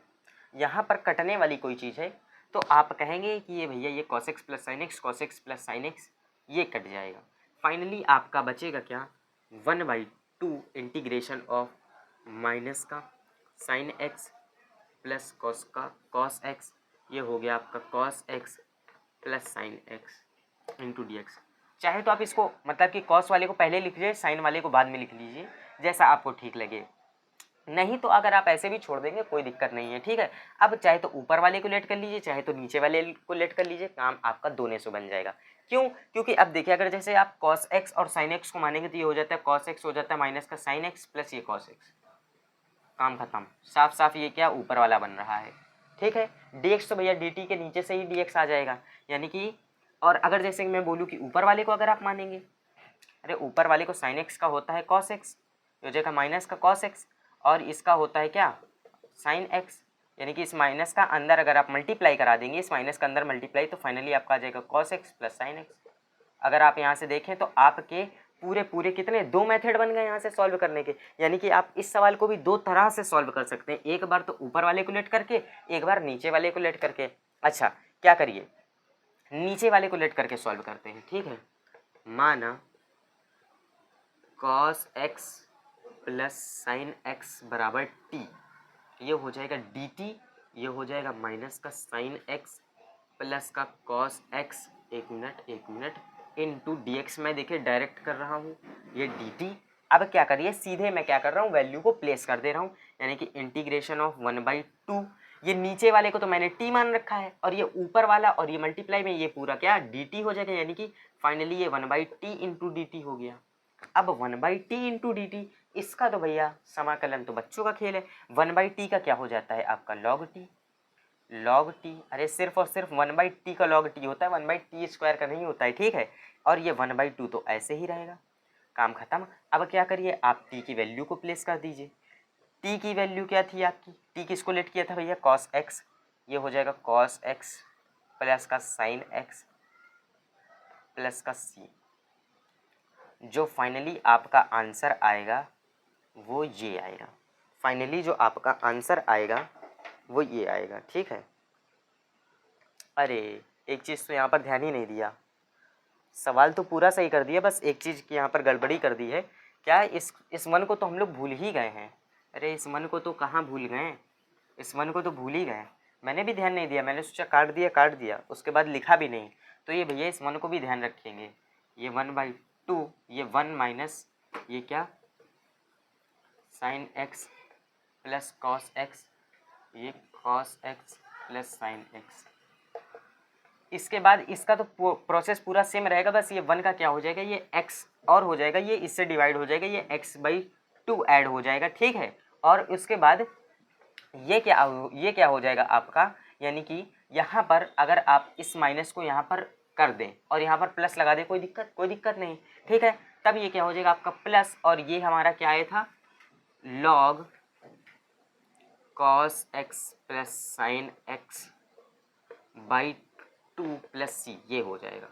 Speaker 1: यहाँ पर कटने वाली कोई चीज़ है, तो आप कहेंगे कि ये भैया ये cos x plus sine x, cos x plus sine x, ये कट जाएगा। फाइनली आपका बचेगा क्या, 1/2 इंटीग्रेशन ऑफ माइनस का sine x plus cos x, ये हो गया आपका cos x plus sine x into d x. चाहे तो आप इसको मतलब कि cos वाले को पहले लिख लीजिए, साइन वाले को बाद में लिख लीजिए, जैसा आपको ठीक लगे। नहीं तो अगर आप ऐसे भी छोड़ देंगे कोई दिक्कत नहीं है, ठीक है। अब चाहे तो ऊपर वाले को लेट कर लीजिए, चाहे तो नीचे वाले को लेट कर लीजिए, काम आपका दोनों से बन जाएगा। क्यों? क्योंकि अब देखिए अगर जैसे आप cos x और sin x को मानेंगे तो ये हो जाता है cos x हो जाता है माइनस का sin x प्लस ये cos x, काम खत्म। साफ साफ ये क्या ऊपर वाला बन रहा है, ठीक है। dx तो भैया dt के नीचे से ही dx आ जाएगा, यानी कि और अगर जैसे मैं बोलूँ कि ऊपर वाले को अगर आप मानेंगे, अरे ऊपर वाले को sin x का होता है cos x, हो जाएगा माइनस का cos x, और इसका होता है क्या sin x, यानी कि इस माइनस का अंदर अगर आप मल्टीप्लाई करा देंगे, इस माइनस का अंदर मल्टीप्लाई, तो फाइनली आपका आ जाएगा cos x plus sin x। अगर आप यहाँ से देखें तो आपके पूरे पूरे कितने दो मेथड बन गए यहाँ से सॉल्व करने के, यानी कि आप इस सवाल को भी दो तरह से सॉल्व कर सकते हैं, एक बार तो ऊपर वाले को लेट करके, एक बार नीचे वाले को लेट करके। अच्छा क्या करिए, नीचे वाले को लेट करके सॉल्व करते हैं, ठीक है। माना cos x plus sine x बराबर t, ये हो जाएगा dt, ये हो जाएगा माइनस का साइन x प्लस का cos x, एक मिनट इनटू dx, मैं देखिए डायरेक्ट कर रहा हूँ ये dt। अब क्या करिए, सीधे मैं क्या कर रहा हूँ, वैल्यू को प्लेस कर दे रहा हूँ, यानी कि इंटीग्रेशन ऑफ 1/2, ये नीचे वाले को तो मैंने t मान रखा है, और ये ऊपर वाला और ये मल्टीप्लाई में ये पूरा क्या dt हो जाएगा, यानी कि फाइनली ये 1/t इंटू dt हो गया। अब 1/t इंटू डी टी, इसका तो भैया समाकलन तो बच्चों का खेल है। 1/t का क्या हो जाता है आपका log t, log t, अरे सिर्फ और सिर्फ 1/t का log t होता है, 1/t स्क्वायर का नहीं होता है, ठीक है। और ये 1/2 तो ऐसे ही रहेगा, काम खत्म। अब क्या करिए, आप t की वैल्यू को प्लेस कर दीजिए। t की वैल्यू क्या थी आपकी, t किसको लेट किया था भैया cos x, ये हो जाएगा cos x प्लस का sin x प्लस का c, जो फाइनली आपका आंसर आएगा वो ये आएगा, फाइनली जो आपका आंसर आएगा वो ये आएगा, ठीक है। अरे एक चीज़ तो यहाँ पर ध्यान ही नहीं दिया, सवाल तो पूरा सही कर दिया, बस एक चीज़ की यहाँ पर गड़बड़ी कर दी है। क्या इस मन को तो हम लोग भूल ही गए हैं, अरे इस मन को तो कहाँ भूल गए, इस मन को तो भूल ही गए। मैंने भी ध्यान नहीं दिया, मैंने सोचा काट दिया, उसके बाद लिखा भी नहीं। तो ये भैया इस मन को भी ध्यान रखेंगे, ये 1/2, ये 1 माइनस ये क्या sine x plus cos x, ये cos x plus sine x। इसके बाद इसका तो प्रोसेस पूरा सेम रहेगा, बस ये 1 का क्या हो जाएगा, ये x और हो जाएगा, ये इससे डिवाइड हो जाएगा, ये x/2 ऐड हो जाएगा, ठीक है। और उसके बाद ये क्या हो जाएगा आपका, यानी कि यहाँ पर अगर आप इस माइनस को यहाँ पर कर दें और यहाँ पर प्लस लगा दें, कोई दिक्कत नहीं, ठीक है। तब ये क्या हो जाएगा आपका प्लस, और ये हमारा क्या आया था log cos x plus sine x by 2 plus C, ये हो जाएगा।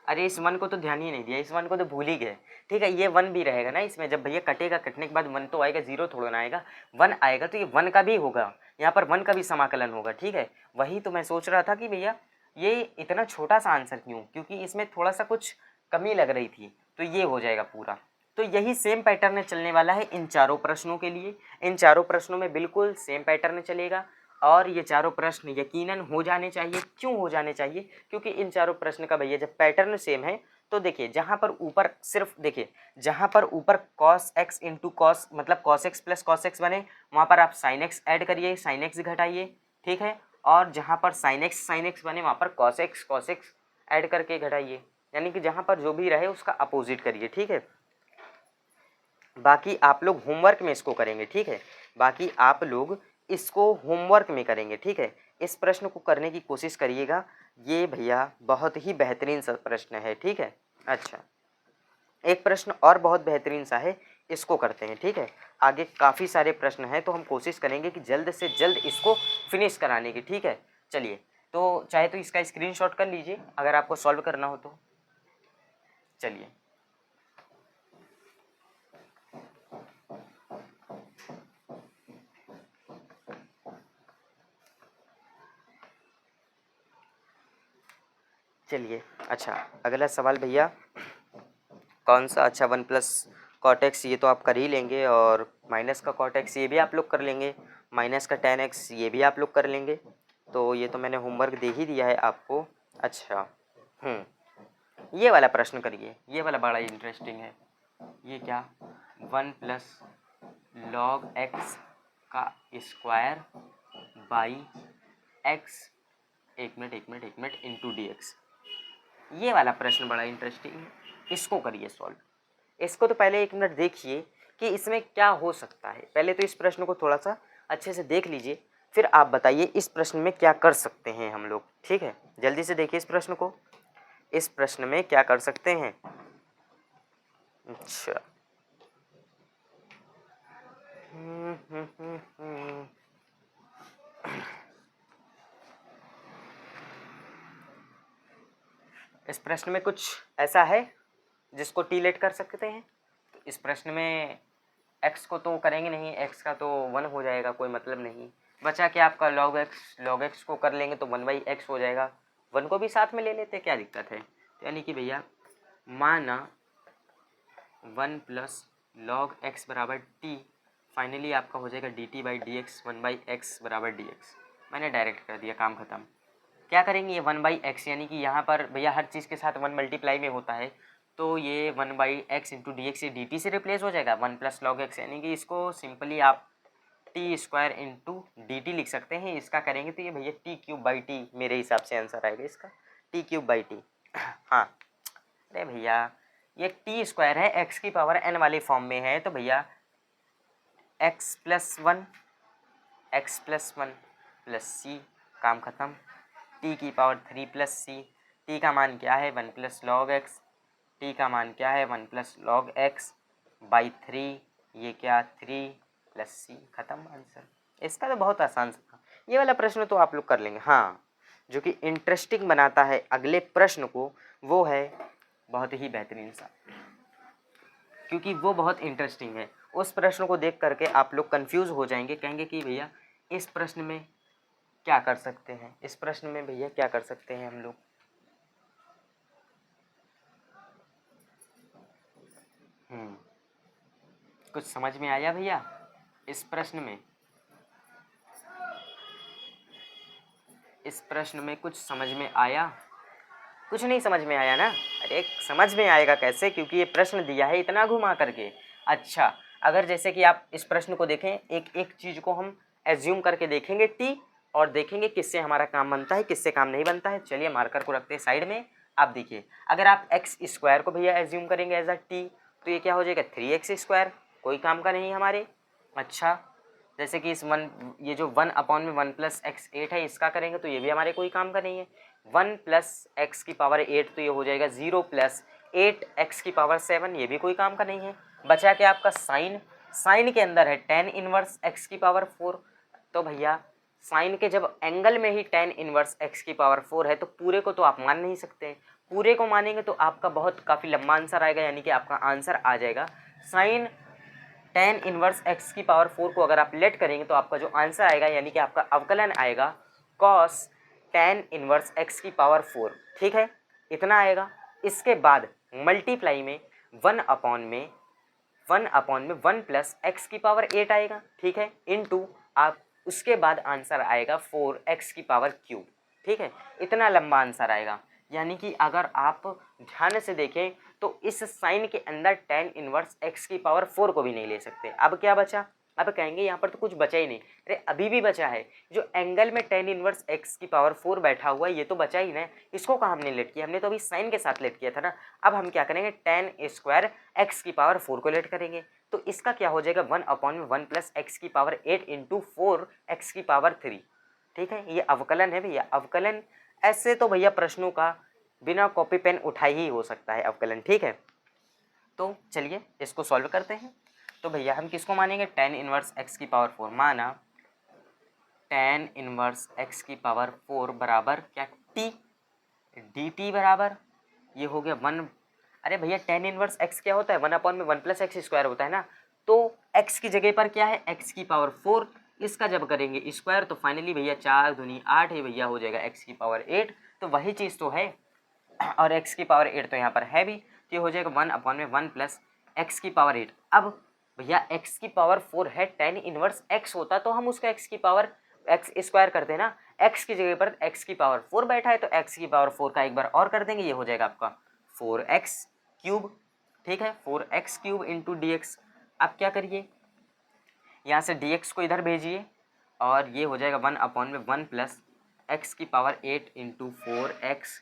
Speaker 1: अरे इस 1 को तो ध्यान ही नहीं दिया, इस 1 को तो भूल ही गए, ठीक है। ये 1 भी रहेगा ना इसमें, जब भैया कटेगा, कटने के बाद 1 तो आएगा, 0 थोड़ा ना आएगा, 1 आएगा, तो ये 1 का भी होगा, यहाँ पर 1 का भी समाकलन होगा, ठीक है। वही तो मैं सोच रहा था कि भैया ये इतना छोटा सा आंसर क्यों, क्योंकि इसमें थोड़ा सा कुछ कमी लग रही थी, तो ये हो जाएगा पूरा। तो यही सेम पैटर्न चलने वाला है इन चारों प्रश्नों के लिए, इन चारों प्रश्नों में बिल्कुल सेम पैटर्न चलेगा, और ये चारों प्रश्न यकीनन हो जाने चाहिए। क्यों हो जाने चाहिए, क्योंकि इन चारों प्रश्न का भैया जब पैटर्न सेम है, तो देखिए जहाँ पर ऊपर सिर्फ देखिए, जहाँ पर ऊपर cos x इंटू कॉस मतलब cos x plus cos x बने, वहाँ पर आप sin x ऐड करिए, sin x घटाइए, ठीक है। और जहाँ पर sin x बने, वहाँ पर cos x ऐड करके घटाइए, यानी कि जहाँ पर जो भी रहे उसका अपोजिट करिए, ठीक है। बाकी आप लोग होमवर्क में इसको करेंगे, ठीक है, बाकी आप लोग इसको होमवर्क में करेंगे, ठीक है। इस प्रश्न को करने की कोशिश करिएगा, ये भैया बहुत ही बेहतरीन सा प्रश्न है, ठीक है। अच्छा एक प्रश्न और बहुत बेहतरीन सा है, इसको करते हैं, ठीक है। आगे काफ़ी सारे प्रश्न हैं, तो हम कोशिश करेंगे कि जल्द से जल्द इसको फिनिश कराने की, ठीक है। चलिए, तो चाहे तो इसका स्क्रीनशॉट कर लीजिए अगर आपको सॉल्व करना हो तो। चलिए चलिए अच्छा अगला सवाल भैया कौन सा, अच्छा 1 प्लस कॉटेक्स ये तो आप कर ही लेंगे, और माइनस का कॉटेक्स ये भी आप लोग कर लेंगे, माइनस का tan x ये भी आप लोग कर लेंगे, तो ये तो मैंने होमवर्क दे ही दिया है आपको। अच्छा ये वाला प्रश्न करिए, ये वाला बड़ा इंटरेस्टिंग है। ये क्या 1 प्लस log x का स्क्वायर बाई x, एक मिनट इंटू डी एक्स। ये वाला प्रश्न बड़ा इंटरेस्टिंग है, इसको करिए सॉल्व। इसको तो पहले 1 मिनट देखिए कि इसमें क्या हो सकता है। पहले तो इस प्रश्न को थोड़ा सा अच्छे से देख लीजिए, फिर आप बताइए इस प्रश्न में क्या कर सकते हैं हम लोग। ठीक है, जल्दी से देखिए इस प्रश्न को, इस प्रश्न में क्या कर सकते हैं। अच्छा, इस प्रश्न में कुछ ऐसा है जिसको टी लेट कर सकते हैं। इस प्रश्न में x को तो करेंगे नहीं, x का तो 1 हो जाएगा, कोई मतलब नहीं बचा कि आपका log x को कर लेंगे तो 1/x हो जाएगा। 1 को भी साथ में ले लेते, क्या दिक्कत है। तो यानी कि भैया माना 1 प्लस log x बराबर t, फाइनली आपका हो जाएगा dt/dx 1/x बराबर dx। मैंने डायरेक्ट कर दिया, काम खत्म। क्या करेंगे, ये 1/x यानी कि यहाँ पर भैया हर चीज़ के साथ 1 मल्टीप्लाई में होता है, तो ये 1/x into d x D t से रिप्लेस हो जाएगा 1 प्लस लॉग एक्स, यानी कि इसको सिंपली आप T square into d T लिख सकते हैं। इसका करेंगे तो ये भैया t³/t मेरे हिसाब से आंसर आएगा इसका, t³/t। हाँ, अरे भैया ये टी स्क्वायर है, x की पावर n वाले फॉर्म में है, तो भैया x + 1 प्लस c, काम खत्म। t की पावर 3 प्लस c, t का मान क्या है 1 प्लस लॉग एक्स, t का मान क्या है 1 प्लस लॉग एक्स बाई 3, ये क्या 3 प्लस c, खत्म आंसर। इसका तो बहुत आसान था, ये वाला प्रश्न तो आप लोग कर लेंगे। हाँ, जो कि इंटरेस्टिंग बनाता है अगले प्रश्न को, वो है बहुत ही बेहतरीन सा, क्योंकि वो बहुत इंटरेस्टिंग है। उस प्रश्न को देख करके आप लोग कंफ्यूज हो जाएंगे, कहेंगे कि भैया इस प्रश्न में क्या कर सकते हैं, इस प्रश्न में भैया क्या कर सकते हैं हम लोग। कुछ समझ में आया भैया इस प्रश्न में? इस प्रश्न में कुछ समझ में आया? कुछ नहीं समझ में आया ना? अरे समझ में आएगा कैसे, क्योंकि ये प्रश्न दिया है इतना घुमा करके। अच्छा, अगर जैसे कि आप इस प्रश्न को देखें, एक एक चीज़ को हम एज्यूम करके देखेंगे टी, और देखेंगे किससे हमारा काम बनता है किससे काम नहीं बनता है। चलिए मार्कर को रखते हैं साइड में। आप देखिए, अगर आप एक्स स्क्वायर को भैया एज्यूम करेंगे एज अ टी, तो ये क्या हो जाएगा 3x², कोई काम का नहीं हमारे। अच्छा, जैसे कि इस ये जो 1/1 प्लस एक्स 8 है, इसका करेंगे तो ये भी हमारे कोई काम का नहीं है। 1 प्लस एक्स की पावर 8, तो ये हो जाएगा 0 प्लस 8 एक्स की पावर 7, ये भी कोई काम का नहीं है। बचा के आपका साइन, साइन के अंदर है tan इनवर्स एक्स की पावर 4, तो भैया साइन के जब एंगल में ही tan इनवर्स एक्स की पावर 4 है, तो पूरे को तो आप मान नहीं सकते हैं। पूरे को मानेंगे तो आपका बहुत काफ़ी लंबा आंसर आएगा, यानी कि आपका आंसर आ जाएगा साइन tan इनवर्स एक्स की पावर 4 को अगर आप लेट करेंगे तो आपका जो आंसर आएगा, यानी कि आपका अवकलन आएगा cos tan इनवर्स एक्स की पावर 4। ठीक है, इतना आएगा। इसके बाद मल्टीप्लाई में 1/1 प्लस एक्स की पावर 8 आएगा। ठीक है, इनटू आप उसके बाद आंसर आएगा 4x की पावर क्यूब। ठीक है, इतना लंबा आंसर आएगा। यानी कि अगर आप ध्यान से देखें तो इस साइन के अंदर tan इनवर्स x की पावर 4 को भी नहीं ले सकते। अब क्या बचा? अब कहेंगे यहाँ पर तो कुछ बचा ही नहीं। अरे अभी भी बचा है, जो एंगल में tan इनवर्स x की पावर 4 बैठा हुआ है, ये तो बचा ही ना। इसको कहाँ हमने लेट किया? हमने तो अभी साइन के साथ लेट किया था ना। अब हम क्या करेंगे, tan² x की पावर 4 को लेट करेंगे, तो इसका क्या हो जाएगा 1/1 प्लस एक्स की पावर 8 इंटू 4x की पावर 3। ठीक है, ये अवकलन है भैया, अवकलन। ऐसे तो भैया प्रश्नों का बिना कॉपी पेन उठाए ही हो सकता है अवकलन। ठीक है, तो चलिए इसको सॉल्व करते हैं। तो भैया हम किसको मानेंगे, tan इनवर्स एक्स की पावर 4। माना tan इनवर्स एक्स की पावर 4 बराबर क्या, t, dt बराबर ये हो गया 1। अरे भैया tan इनवर्स x क्या होता है, 1/1 प्लस x² होता है ना। तो x की जगह पर क्या है, x की पावर 4, इसका जब करेंगे स्क्वायर तो फाइनली भैया 4 दूनी 8 है भैया, हो जाएगा x की पावर 8। तो वही चीज़ तो है, और x की पावर 8 तो यहाँ पर है भी, तो ये हो जाएगा 1/1 प्लस एक्स की पावर 8। अब भैया x की पावर 4 है, tan इनवर्स x होता तो हम उसका x की पावर x² करते हैं ना। x की जगह पर x की पावर 4 बैठा है, तो x की पावर 4 का एक बार और कर देंगे, ये हो जाएगा आपका 4x क्यूब। ठीक है, 4x cube into d x. अब क्या करिए, यहाँ से dx को इधर भेजिए और ये हो जाएगा 1/1 प्लस एक्स की power 8 into 4x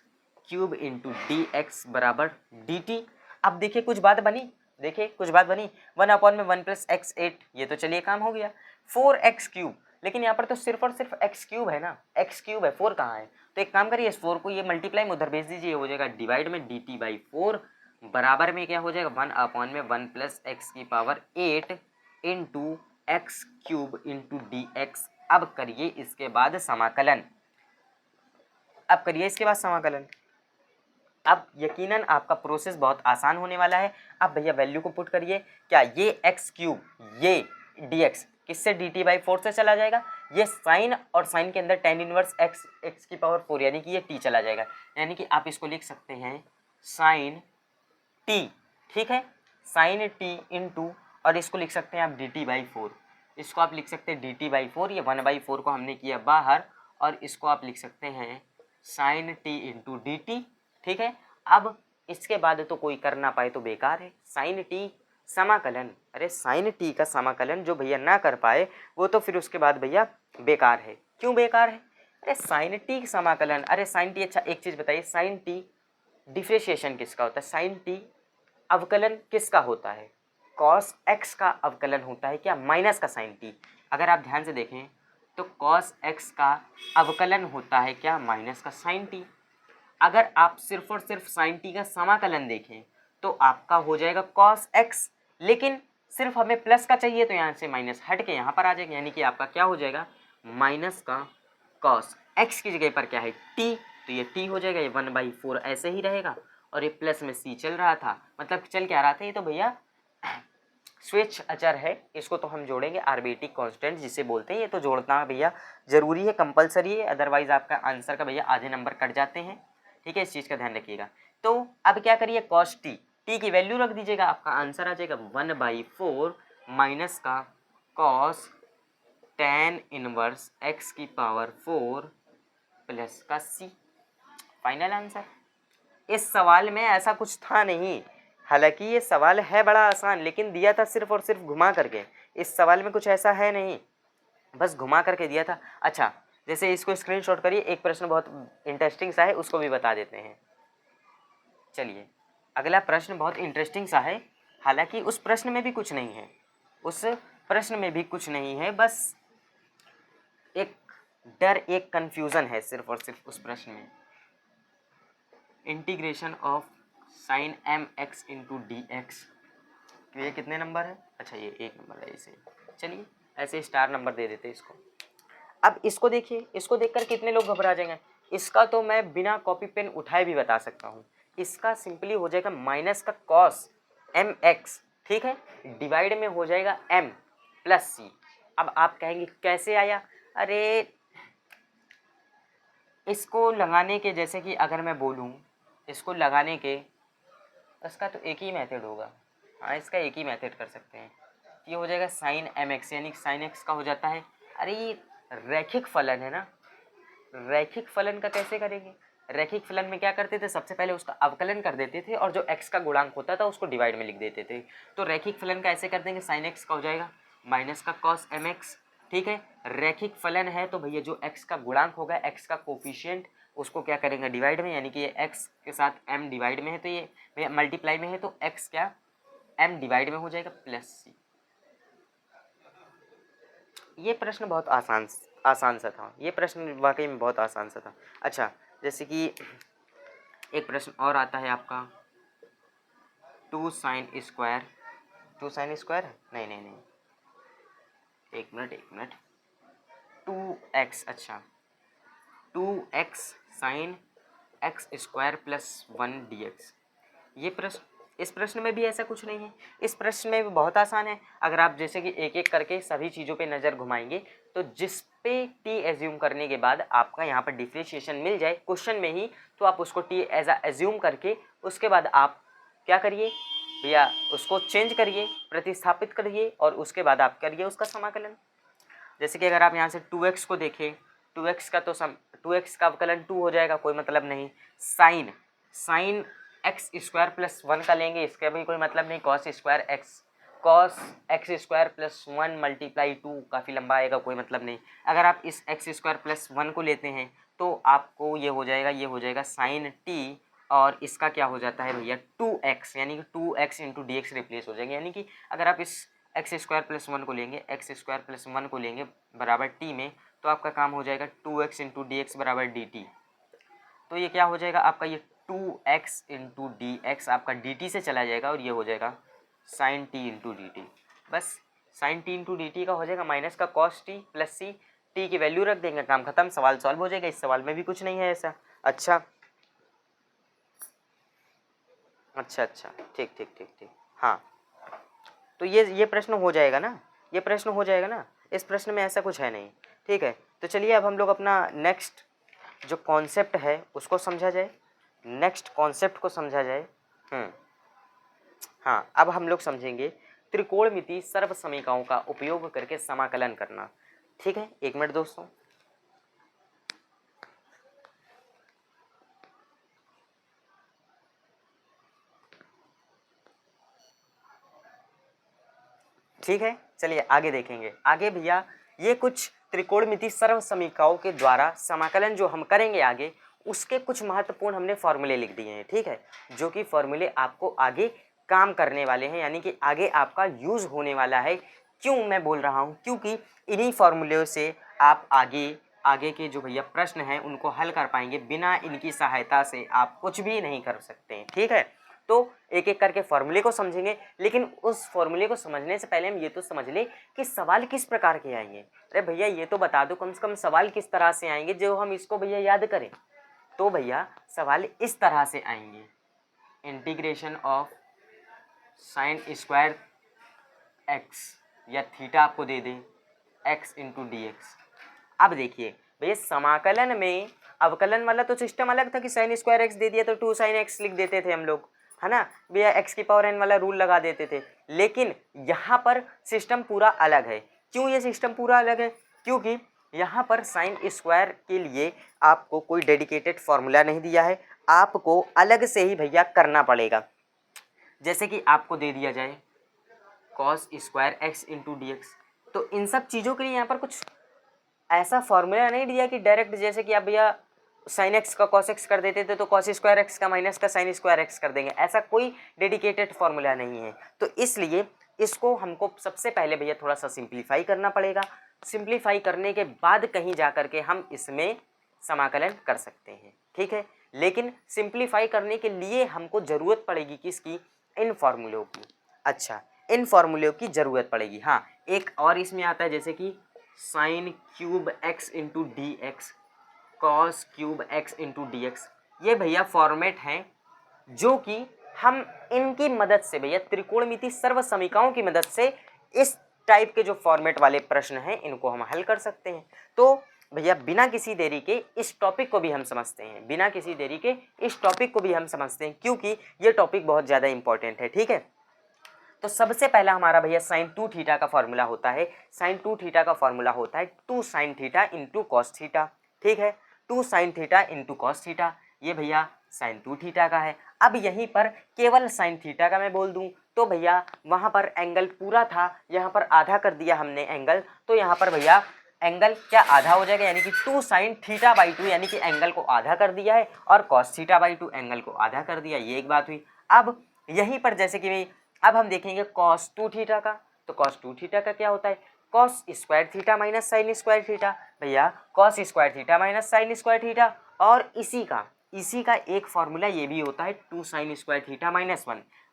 Speaker 1: cube into dx बराबर dt। अब देखिए कुछ बात बनी, देखिए कुछ बात बनी, 1/1 प्लस x 8, ये तो चलिए काम हो गया। 4x क्यूब, लेकिन यहाँ पर तो सिर्फ और सिर्फ x क्यूब है ना, x क्यूब है, 4 कहाँ है? तो एक काम करिए, इस 4 को ये मल्टीप्लाई में उधर भेज दीजिए, हो जाएगा डिवाइड में dt/4 बराबर में क्या हो जाएगा 1/1 प्लस एक्स की power 8 into x cube into dx। अब करिए इसके बाद समाकलन, अब करिए इसके बाद समाकलन। अब यकीनन आपका प्रोसेस बहुत आसान होने वाला है। अब भैया वैल्यू को पुट करिए, क्या ये एक्स क्यूब, ये dx किससे dt/4 से चला जाएगा, ये साइन और साइन के अंदर tan इनवर्स x की पावर 4 यानी कि ये t चला जाएगा, यानी कि आप इसको लिख सकते हैं साइन t, ठीक है, साइन t इंटू, और इसको लिख सकते हैं आप dt/4, इसको आप लिख सकते हैं dt/4, ये 1/4 को हमने किया बाहर, और इसको आप लिख सकते हैं साइन t इंटू dt, ठीक है। अब इसके बाद तो कोई कर ना पाए तो बेकार है, साइन टी समाकलन, अरे साइन टी का समाकलन जो भैया ना कर पाए वो तो फिर उसके बाद भैया बेकार है। क्यों बेकार है? अरे साइन टी समाकलन, अरे साइन टी, अच्छा एक चीज़ बताइए, साइन टी डिफ्रेशिएशन किसका होता है, साइन टी अवकलन किसका होता है, कॉस एक्स का अवकलन होता है क्या, माइनस का साइन टी। अगर आप ध्यान से देखें तो कॉस एक्स का अवकलन होता है क्या, माइनस का साइन टी। अगर आप सिर्फ और सिर्फ साइन टी का समाकलन देखें तो आपका हो जाएगा कॉस एक्स, लेकिन सिर्फ हमें प्लस का चाहिए तो यहाँ से माइनस हट के यहाँ पर आ जाएगा, यानी कि आपका क्या हो जाएगा माइनस का कॉस एक्स की जगह पर क्या है टी, तो ये टी हो जाएगा, ये 1/4 ऐसे ही रहेगा, और ये प्लस में सी चल रहा था, मतलब चल क्या रहा था, ये तो भैया स्विच अचर है, इसको तो हम जोड़ेंगे आर्बिट्रिक कांस्टेंट जिसे बोलते हैं, ये तो जोड़ना भैया जरूरी है, कंपलसरी है, अदरवाइज आपका आंसर का भैया आधे नंबर कट जाते हैं, ठीक है, इस चीज़ का ध्यान रखिएगा। तो अब क्या करिए, कॉस टी की वैल्यू रख दीजिएगा, आपका आंसर आ जाएगा 1/4 माइनस का कॉस tan इनवर्स x की पावर 4 प्लस का c, फाइनल आंसर। इस सवाल में ऐसा कुछ था नहीं, हालांकि ये सवाल है बड़ा आसान, लेकिन दिया था सिर्फ और सिर्फ घुमा करके, इस सवाल में कुछ ऐसा है नहीं, बस घुमा करके दिया था। अच्छा, जैसे इसको स्क्रीनशॉट करिए, एक प्रश्न बहुत इंटरेस्टिंग सा है, उसको भी बता देते हैं। चलिए अगला प्रश्न बहुत इंटरेस्टिंग सा है, हालांकि उस प्रश्न में भी कुछ नहीं है, उस प्रश्न में भी कुछ नहीं है, बस एक डर, एक कन्फ्यूज़न है सिर्फ और सिर्फ उस प्रश्न में। Integration of sine m x into d x, ये कितने नंबर है, अच्छा ये 1 नंबर है, इसे चलिए ऐसे स्टार नंबर दे देते इसको। अब इसको देखिए, इसको देखकर कितने लोग घबरा जाएंगे, इसका तो मैं बिना कॉपी पेन उठाए भी बता सकता हूँ, इसका सिंपली हो जाएगा माइनस का कॉस एम एक्स, ठीक है, डिवाइड में हो जाएगा एम प्लस सी। अब आप कहेंगे कैसे आया, अरे इसको लगाने के, जैसे कि अगर मैं बोलूँ इसको लगाने के, इसका तो एक ही मेथड होगा, हाँ इसका एक ही मेथड कर सकते हैं, ये हो जाएगा साइन एम एक्स, यानी साइन एक्स का हो जाता है, अरे ये रैखिक फलन है ना, रैखिक फलन का कैसे करेंगे, रैखिक फलन में क्या करते थे, सबसे पहले उसका अवकलन कर देते थे और जो x का गुणांक होता था उसको डिवाइड में लिख देते थे, तो रैखिक फलन का ऐसे कर देंगे, साइन एक्स का हो जाएगा माइनस का कॉस एम एक्स, ठीक है, रैखिक फलन है तो भैया जो x का गुणांक होगा, x का कोफिशिएंट, उसको क्या करेंगे डिवाइड में, यानी कि ये x के साथ m डिवाइड में है तो ये मल्टीप्लाई में है तो x क्या m डिवाइड में हो जाएगा प्लस c। ये प्रश्न बहुत आसान सा था, ये प्रश्न वाकई में बहुत आसान सा था। अच्छा, जैसे कि एक प्रश्न और आता है आपका 2 साइन स्क्वायर, 2 साइन स्क्वायर है, नहीं, एक मिनट 2x, अच्छा 2x sine x square plus 1 dx, ये प्रश्न, इस प्रश्न में भी ऐसा कुछ नहीं है, इस प्रश्न में भी बहुत आसान है। अगर आप जैसे कि एक एक करके सभी चीज़ों पे नज़र घुमाएंगे तो जिस पे t एज्यूम करने के बाद आपका यहाँ पर डिफ्रेंशिएशन मिल जाए क्वेश्चन में ही, तो आप उसको t एज एज्यूम करके उसके बाद आप क्या करिए भैया, उसको चेंज करिए, प्रतिस्थापित करिए और उसके बाद आप करिए उसका समाकलन। जैसे कि अगर आप यहाँ से 2x को देखें, 2x का तो 2x का अवकलन 2 हो जाएगा, कोई मतलब नहीं, साइन एक्स स्क्वायर प्लस 1 का लेंगे, इसका भी कोई मतलब नहीं, cos square x cos x square plus 1 multiply 2, काफ़ी लंबा आएगा, कोई मतलब नहीं। अगर आप इस एक्स स्क्वायर प्लस 1 को लेते हैं तो आपको ये हो जाएगा साइन टी, और इसका क्या हो जाता है भैया 2x, यानी कि 2x into d x replace हो जाएगा। यानी कि अगर आप इस एक्स स्क्वायर प्लस 1 को लेंगे, एक्स स्क्वायर प्लस 1 को लेंगे बराबर टी में, तो आपका काम हो जाएगा 2x इंटू डी एक्स बराबर डी टी। तो ये क्या हो जाएगा आपका, ये 2x इंटू डी एक्स आपका डी टी से चला जाएगा और ये हो जाएगा sine t into d t. बस sine t into d t का हो जाएगा माइनस का cos t plus C, t की वैल्यू रख देंगे, काम खत्म, सवाल सॉल्व हो जाएगा। इस सवाल में भी कुछ नहीं है ऐसा। अच्छा अच्छा अच्छा, ठीक ठीक ठीक ठीक, हाँ। तो ये प्रश्न हो जाएगा ना, ये प्रश्न हो जाएगा ना, इस प्रश्न में ऐसा कुछ है नहीं। ठीक है, तो चलिए अब हम लोग अपना नेक्स्ट जो कॉन्सेप्ट है उसको समझा जाए, नेक्स्ट कॉन्सेप्ट को समझा जाए। हाँ, अब हम लोग समझेंगे त्रिकोणमिति सर्व समीकरणों का उपयोग करके समाकलन करना। ठीक है, एक मिनट दोस्तों। ठीक है, चलिए आगे देखेंगे। आगे भैया ये कुछ त्रिकोणमिति सर्व समीकरणों के द्वारा समाकलन जो हम करेंगे आगे, उसके कुछ महत्वपूर्ण हमने फॉर्मूले लिख दिए हैं। ठीक है, जो कि फॉर्मूले आपको आगे काम करने वाले हैं, यानी कि आगे आपका यूज होने वाला है। क्यों मैं बोल रहा हूँ, क्योंकि इन्हीं फॉर्मूले से आप आगे के जो भैया प्रश्न हैं उनको हल कर पाएंगे। बिना इनकी सहायता से आप कुछ भी नहीं कर सकते हैं। ठीक है, तो एक एक करके फॉर्मूले को समझेंगे, लेकिन उस फॉर्मूले को समझने से पहले हम ये तो समझ लें कि सवाल किस प्रकार के आएंगे। अरे भैया ये तो बता दो कम से कम सवाल किस तरह से आएंगे जो हम इसको भैया याद करें। तो भैया सवाल इस तरह से आएंगे, integration of sine square x या थीटा आपको दे दें एक्स इंटू डी एक्स। अब देखिए भैया समाकलन में अवकलन वाला तो सिस्टम अलग था कि साइन स्क्वायर एक्स दे दिया तो 2 साइन एक्स लिख देते थे हम लोग, है ना भैया, एक्स की पावर एन वाला रूल लगा देते थे। लेकिन यहाँ पर सिस्टम पूरा अलग है। क्यों ये सिस्टम पूरा अलग है, क्योंकि यहाँ पर साइन स्क्वायर के लिए आपको कोई डेडिकेटेड फॉर्मूला नहीं दिया है, आपको अलग से ही भैया करना पड़ेगा। जैसे कि आपको दे दिया जाए cos square x into d x, तो इन सब चीज़ों के लिए यहाँ पर कुछ ऐसा फॉर्मूला नहीं दिया कि डायरेक्ट जैसे कि आप भैया साइन एक्स का कॉस एक्स कर देते थे तो कॉस स्क्वायर एक्स का माइनस का साइन स्क्वायर एक्स कर देंगे, ऐसा कोई डेडिकेटेड फॉर्मूला नहीं है। तो इसलिए इसको हमको सबसे पहले भैया थोड़ा सा सिंप्लीफाई करना पड़ेगा। सिंप्लीफाई करने के बाद कहीं जा कर के हम इसमें समाकलन कर सकते हैं। ठीक है, लेकिन सिंप्लीफाई करने के लिए हमको ज़रूरत पड़ेगी किसकी, इन फॉर्मूलों की। अच्छा, इन फॉर्मूलों की ज़रूरत पड़ेगी। हाँ, एक और इसमें आता है जैसे कि sign cube x into d x, cos cube x into d x. ये भैया फॉर्मेट हैं जो कि हम इनकी मदद से भैया त्रिकोणमिति सर्व समीकरणों की मदद से इस टाइप के जो फॉर्मेट वाले प्रश्न हैं इनको हम हल कर सकते हैं। तो भैया बिना किसी देरी के इस टॉपिक को भी हम समझते हैं, बिना किसी देरी के इस टॉपिक को भी हम समझते हैं, क्योंकि ये टॉपिक बहुत ज़्यादा इंपॉर्टेंट है। ठीक है, तो सबसे पहला हमारा भैया साइन 2 थीटा का फॉर्मूला होता है। साइन 2 थीटा का फॉर्मूला होता है 2 sine theta into cos theta. ठीक है, 2 sine theta into cos theta, ये भैया साइन 2 थीटा का है। अब यहीं पर केवल साइन थीटा का मैं बोल दूं तो भैया वहाँ पर एंगल पूरा था, यहाँ पर आधा कर दिया हमने एंगल, तो यहाँ पर भैया एंगल क्या आधा हो जाएगा, यानी कि 2 साइन थीटा बाई 2, यानी कि एंगल को आधा कर दिया है, और कॉस थीटा बाई 2 एंगल को आधा कर दिया, ये एक बात हुई। अब यहीं पर जैसे कि अब हम देखेंगे कॉस 2 थीटा का, तो कॉस 2 थीटा का क्या होता है, cos square theta minus sine square theta. भैया cos square theta minus sine square theta, और इसी का एक फॉर्मूला ये भी होता है 2 sign square theta minus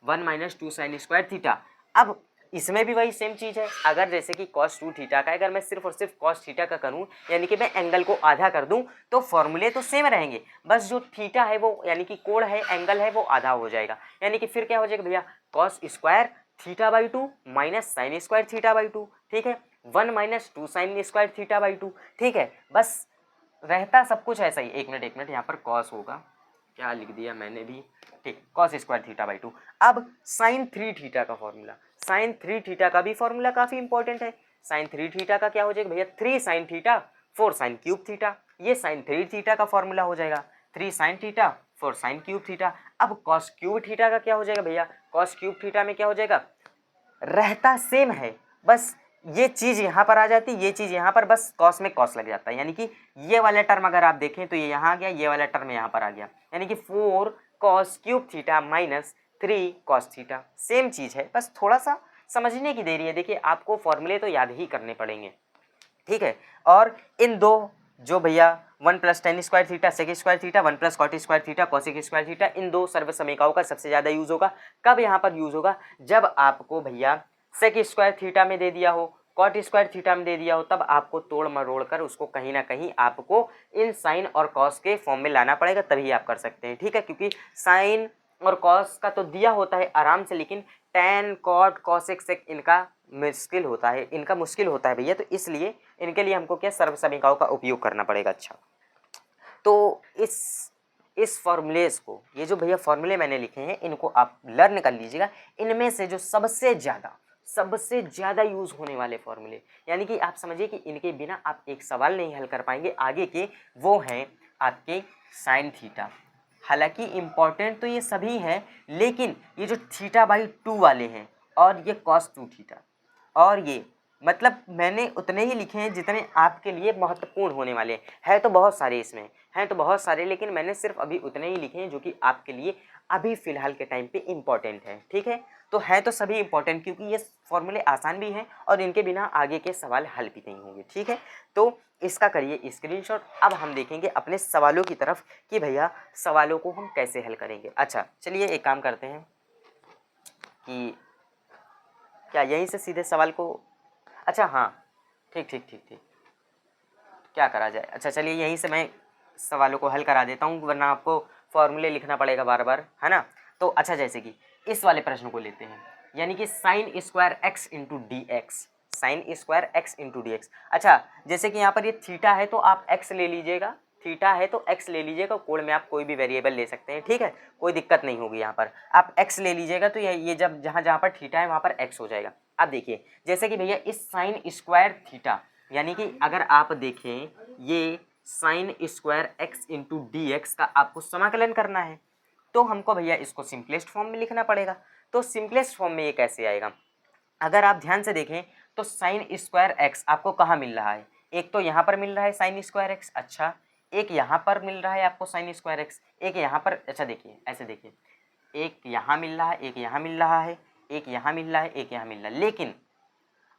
Speaker 1: 1 minus 2 sign square theta. अब इसमें भी वही सेम चीज़ है। अगर जैसे कि cos 2 थीटा का अगर मैं सिर्फ और सिर्फ cos थीटा का करूं, यानी कि मैं एंगल को आधा कर दूं, तो फॉर्मूले तो सेम रहेंगे, बस जो थीटा है वो यानी कि कोण है, एंगल है, वो आधा हो जाएगा। यानी कि फिर क्या हो जाएगा भैया, cos square theta by 2 minus sine square theta by 2। ठीक है, 1 minus 2 sign square theta by 2। ठीक है, बस रहता सब कुछ ऐसा ही। एक मिनट, यहाँ पर cos होगा, क्या लिख दिया मैंने भी, ठीक, cos स्क्वायर थीटा बाई 2। अब साइन 3 थीटा का फॉर्मूला, साइन 3 थीटा का भी फॉर्मूला काफ़ी इंपॉर्टेंट है। साइन 3 थीटा का क्या हो जाएगा भैया, 3 sine theta 4 sine cube theta, ये साइन 3 थीटा का फॉर्मूला हो जाएगा, 3 sine theta 4 sine cube theta. अब कॉस क्यूब थीटा का क्या हो जाएगा भैया, कॉस क्यूब थीटा में क्या हो जाएगा, रहता सेम है, बस ये चीज़ यहाँ पर आ जाती, ये चीज़ यहाँ पर, बस कॉस में कॉस लग जाता है। यानी कि ये वाला टर्म अगर आप देखें तो ये यहाँ आ गया, ये वाला टर्म यहाँ पर आ गया, यानी कि 4 cos cube theta minus 3 cos theta, same चीज़ है, बस थोड़ा सा समझने की देरी है। देखिए आपको फॉर्मूले तो याद ही करने पड़ेंगे, ठीक है। और इन दो जो भैया 1 plus tan square theta sec square theta 1 plus cot square theta cosec square theta, इन दो सर्व समीकरणों का सबसे ज़्यादा यूज़ होगा। कब यहाँ पर यूज़ होगा? जब आपको भैया सेक स्क्वायर थीटा में दे दिया हो, कॉट स्क्वायर थीटा में दे दिया हो, तब आपको तोड़ मरोड़ कर उसको कहीं ना कहीं आपको इन साइन और कॉस के फॉर्म में लाना पड़ेगा, तभी आप कर सकते हैं, ठीक है। क्योंकि साइन और कॉस का तो दिया होता है आराम से, लेकिन टेन कॉट कॉसेक सेक इनका मुश्किल होता है, इनका मुश्किल होता है भैया, तो इसलिए इनके लिए हमको क्या सर्व समीकरणों का उपयोग करना पड़ेगा। अच्छा, तो इस फॉर्मूलेस को, ये जो भैया फॉर्मूले मैंने लिखे हैं, इनको आप लर्न कर लीजिएगा। इनमें से जो सबसे ज़्यादा यूज़ होने वाले फॉर्मूले, यानी कि आप समझिए कि इनके बिना आप एक सवाल नहीं हल कर पाएंगे आगे के, वो हैं आपके साइन थीटा। हालांकि इम्पॉर्टेंट तो ये सभी हैं, लेकिन ये जो थीटा बाई 2 वाले हैं और ये कॉस 2 थीटा, और ये मतलब मैंने उतने ही लिखे हैं जितने आपके लिए महत्वपूर्ण होने वाले हैं। है तो बहुत सारे, इसमें हैं तो बहुत सारे, लेकिन मैंने सिर्फ अभी उतने ही लिखे हैं जो कि आपके लिए अभी फ़िलहाल के टाइम पे इम्पॉर्टेंट है, ठीक है। तो है तो सभी इम्पॉर्टेंट, क्योंकि ये फॉर्मूले आसान भी हैं और इनके बिना आगे के सवाल हल भी नहीं होंगे, ठीक है। तो इसका करिए स्क्रीनशॉट। अब हम देखेंगे अपने सवालों की तरफ कि भैया सवालों को हम कैसे हल करेंगे। अच्छा चलिए एक काम करते हैं कि क्या यहीं से सीधे सवाल को, अच्छा हाँ ठीक, क्या करा जाए। अच्छा चलिए यहीं से मैं सवालों को हल करा देता हूँ, वरना आपको फॉर्मूले लिखना पड़ेगा बार बार, है ना। तो अच्छा जैसे कि इस वाले प्रश्न को लेते हैं, यानी कि sine square x into d x, sine square x into d x. अच्छा जैसे कि यहाँ पर ये थीटा है तो आप एक्स ले लीजिएगा, थीटा है तो एक्स ले लीजिएगा, कोड में आप कोई भी वेरिएबल ले सकते हैं, ठीक है, कोई दिक्कत नहीं होगी। यहाँ पर आप एक्स ले लीजिएगा तो ये जब जहाँ पर थीटा है वहाँ पर एक्स हो जाएगा। अब देखिए जैसे कि भैया इस साइन स्क्वायर थीटा, यानी कि अगर आप देखें ये sine square x into d x का आपको समाकलन करना है, तो हमको भैया इसको सिंपलेस्ट फॉर्म में लिखना पड़ेगा। तो सिंपलेस्ट फॉर्म में ये कैसे आएगा? अगर आप ध्यान से देखें तो साइन स्क्वायर एक्स आपको कहाँ मिल रहा है? एक तो यहाँ पर मिल रहा है साइन स्क्वायर एक्स, अच्छा एक यहाँ पर मिल रहा है आपको साइन स्क्वायर एक्स, एक यहाँ पर, अच्छा देखिए ऐसे देखिए, एक यहाँ मिल रहा है, एक यहाँ मिल रहा है, एक यहाँ मिल रहा है, एक यहाँ मिल रहा है। लेकिन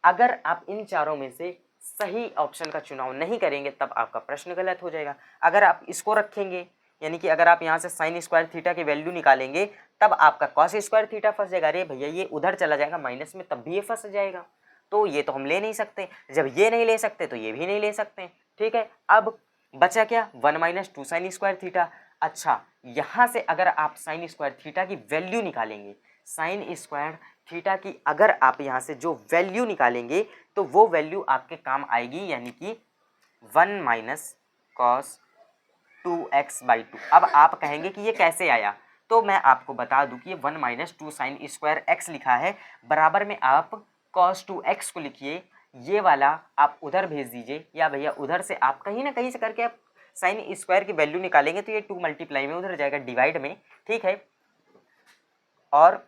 Speaker 1: अगर आप इन चारों में से सही ऑप्शन का चुनाव नहीं करेंगे तब आपका प्रश्न गलत हो जाएगा। अगर आप इसको रखेंगे, यानी कि अगर आप यहाँ से साइन स्क्वायर थीटा की वैल्यू निकालेंगे तब आपका कॉस स्क्वायर थीटा फंस जाएगा। अरे भैया ये उधर चला जाएगा माइनस में, तब भी ये फंस जाएगा, तो ये तो हम ले नहीं सकते। जब ये नहीं ले सकते तो ये भी नहीं ले सकते, ठीक है। अब बचा क्या? 1 माइनस 2 साइन स्क्वायर थीटा। अच्छा यहाँ से अगर आप साइन स्क्वायर थीटा की वैल्यू निकालेंगे, साइन स्क्वायर थीटा की अगर आप यहाँ से जो वैल्यू निकालेंगे तो वो वैल्यू आपके काम आएगी, यानी कि 1 माइनस कॉस 2x बाई 2। अब आप कहेंगे कि ये कैसे आया, तो मैं आपको बता दूं कि ये 1 माइनस 2 साइन स्क्वायर एक्स लिखा है, बराबर में आप कॉस 2x को लिखिए, ये वाला आप उधर भेज दीजिए, या भैया उधर से आप कहीं ना कहीं से करके आप साइन स्क्वायर की वैल्यू निकालेंगे तो ये 2 मल्टीप्लाई में उधर जाएगा डिवाइड में, ठीक है। और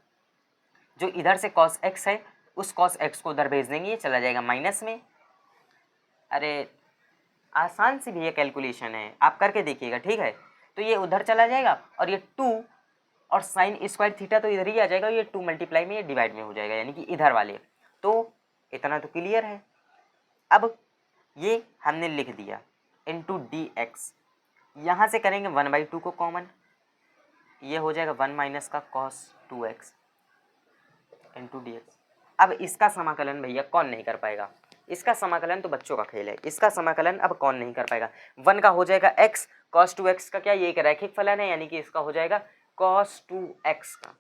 Speaker 1: जो इधर से cos x है उस cos x को उधर भेज देंगे, ये चला जाएगा माइनस में। अरे आसान सी भी ये कैलकुलेशन है, आप करके देखिएगा, ठीक है। तो ये उधर चला जाएगा और ये 2 और साइन स्क्वायर थीटा तो इधर ही आ जाएगा, ये 2 मल्टीप्लाई में ये डिवाइड में हो जाएगा, यानी कि इधर वाले। तो इतना तो क्लियर है। अब ये हमने लिख दिया इंटू डी एक्स, यहाँ से करेंगे 1/2 को कॉमन, ये हो जाएगा 1 माइनस का cos 2x into d x. अब इसका समाकलन भैया कौन नहीं कर पाएगा? इसका समाकलन तो बच्चों का खेल है, इसका समाकलन अब कौन नहीं कर पाएगा? 1 का हो जाएगा x, cos 2x का क्या, ये एक रैखिक फलन है, यानी कि इसका हो जाएगा cos 2x का,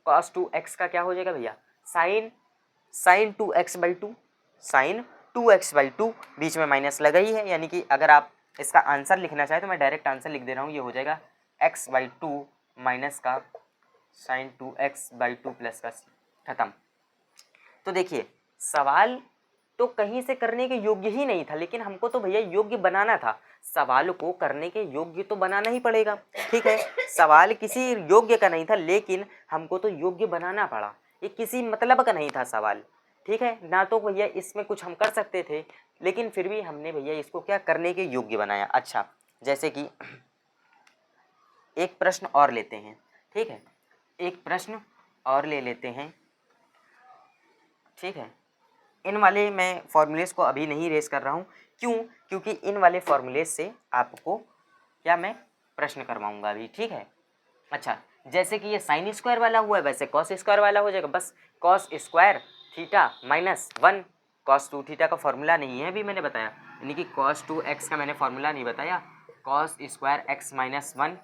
Speaker 1: cos 2x का क्या हो जाएगा भैया? Sine 2x by 2, sine 2x by 2, बीच में माइनस लगा ही है, यानी कि अगर आप इसका आंसर लिखना चाहे तो मैं डायरेक्ट आंसर लिख दे रहा हूँ, ये हो जाएगा x बाई 2 माइनस का साइन 2x बाई 2 प्लस का, खत्म। तो देखिए सवाल तो कहीं से करने के योग्य ही नहीं था, लेकिन हमको तो भैया योग्य बनाना था, सवाल को करने के योग्य तो बनाना ही पड़ेगा, ठीक है। सवाल किसी योग्य का नहीं था, लेकिन हमको तो योग्य बनाना पड़ा, ये किसी मतलब का नहीं था सवाल, ठीक है ना। तो भैया इसमें कुछ हम कर सकते थे, लेकिन फिर भी हमने भैया इसको क्या करने के योग्य बनाया। अच्छा, जैसे कि एक प्रश्न और लेते हैं, ठीक है, एक प्रश्न और ले लेते हैं, ठीक है। इन वाले मैं फॉर्मूलेस को अभी नहीं रेस कर रहा हूँ, क्यों? क्योंकि इन वाले फॉर्मूलेस से आपको क्या मैं प्रश्न करवाऊँगा अभी, ठीक है। अच्छा, जैसे कि ये साइन स्क्वायर वाला हुआ है, वैसे कॉस स्क्वायर वाला हो जाएगा। बस cos square theta minus 1 cos 2 theta का फॉर्मूला नहीं है अभी मैंने बताया, यानी कि कॉस 2x का मैंने फॉर्मूला नहीं बताया, कॉस स्क्वायर x माइनस 1,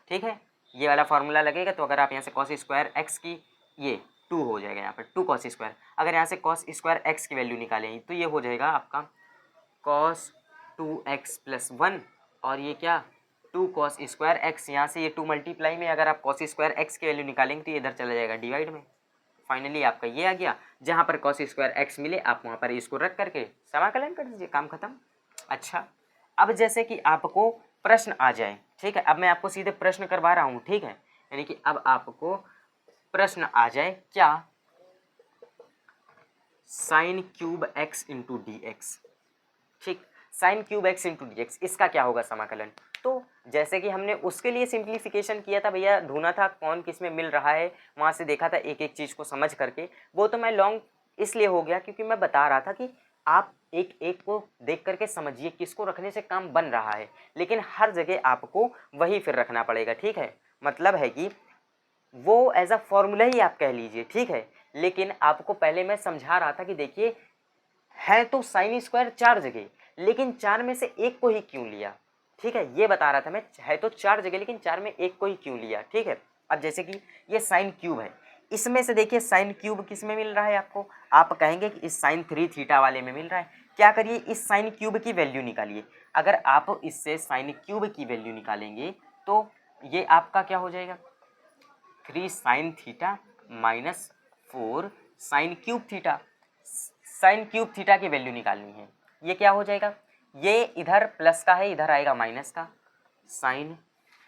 Speaker 1: ठीक है, ये वाला फॉर्मूला लगेगा। तो अगर आप यहाँ से कॉस स्क्वायर एक्स की, ये 2 हो जाएगा यहाँ पर 2 कॉस स्क्वायर, अगर यहाँ से कॉस स्क्वायर एक्स की वैल्यू निकालें तो ये हो जाएगा आपका कॉस 2x प्लस 1, और ये क्या 2 कॉस स्क्वायर एक्स, यहाँ से ये 2 मल्टीप्लाई में अगर आप कॉस स्क्वायर एक्स की वैल्यू निकालेंगे तो ये इधर चला जाएगा डिवाइड में। फाइनली आपका ये आ गया, जहाँ पर कॉस स्क्वायर एक्स मिले आप वहाँ पर इसको रख करके समाकलन कर दीजिए, काम खत्म। अच्छा, अब जैसे कि आपको प्रश्न आ जाए, ठीक है, अब मैं आपको सीधे प्रश्न करवा रहा हूँ, ठीक है, यानी कि अब आपको प्रश्न आ जाए क्या, sine cube x into d x, ठीक, sine cube x into d x, इसका क्या होगा समाकलन। तो जैसे कि हमने उसके लिए सिंप्लीफिकेशन किया था भैया, ढूंढा था कौन किस में मिल रहा है, वहाँ से देखा था एक एक चीज़ को समझ करके, वो तो मैं लॉन्ग इसलिए हो गया क्योंकि मैं बता रहा था कि आप एक एक को देख करके समझिए किसको रखने से काम बन रहा है, लेकिन हर जगह आपको वही फिर रखना पड़ेगा, ठीक है। मतलब है कि वो एज अ फॉर्मूला ही आप कह लीजिए, ठीक है, लेकिन आपको पहले मैं समझा रहा था कि देखिए है तो साइन स्क्वायर 4 जगह, लेकिन 4 में से एक को ही क्यों लिया, ठीक है, ये बता रहा था मैं, है तो 4 जगह लेकिन 4 में एक को ही क्यों लिया, ठीक है। अब जैसे कि ये साइन क्यूब है, इसमें से देखिए साइन क्यूब किस में मिल रहा है आपको, आप कहेंगे कि इस साइन 3 थीटा वाले में मिल रहा है। क्या करिए, इस साइन क्यूब की वैल्यू निकालिए, अगर आप इससे साइन क्यूब की वैल्यू निकालेंगे तो ये आपका क्या हो जाएगा, 3 sine theta minus 4 sine cube theta. Sign cube theta की वैल्यू निकालनी है, ये क्या हो जाएगा, ये इधर प्लस का है, इधर आएगा माइनस का, sine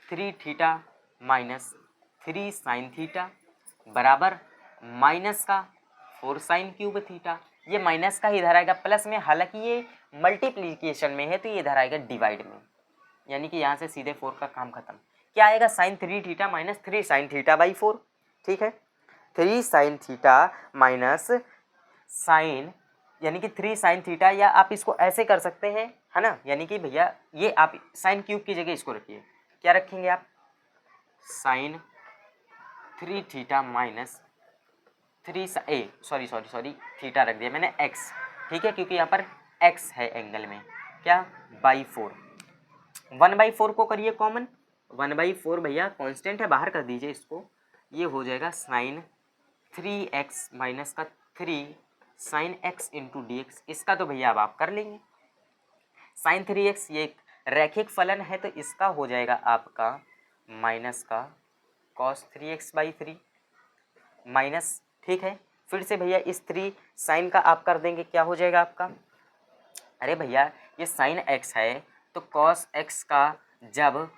Speaker 1: 3 theta minus 3 sine theta बराबर माइनस का 4 साइन क्यूब थीटा, ये माइनस का इधर आएगा प्लस में, हालांकि ये मल्टीप्लीकेशन में है तो ये इधर आएगा डिवाइड में, यानी कि यहाँ से सीधे 4 का काम खत्म। क्या आएगा, sine 3 theta minus 3 sine theta by 4, ठीक है, 3 साइन थीटा माइनस साइन, यानी कि 3 साइन थीटा, या आप इसको ऐसे कर सकते हैं, है ना, यानी कि भैया ये आप साइन क्यूब की जगह इसको रखिए, क्या रखेंगे आप, sine 3 theta minus 3 sorry theta रख दिया मैंने एक्स, ठीक है, क्योंकि यहाँ पर एक्स है एंगल में, क्या बाई 4, 1/4 को करिए कॉमन, 1/4 भैया कांस्टेंट है, बाहर कर दीजिए इसको, ये हो जाएगा साइन 3x माइनस का 3 sine x into d x, इसका तो भैया अब आप कर लेंगे, साइन 3x ये एक रैखिक फलन है तो इसका हो जाएगा आपका माइनस का कॉस 3x/3 माइनस, ठीक है, फिर से भैया इस 3 साइन का आप कर देंगे, क्या हो जाएगा आपका, अरे भैया ये साइन x है तो कॉस x का जब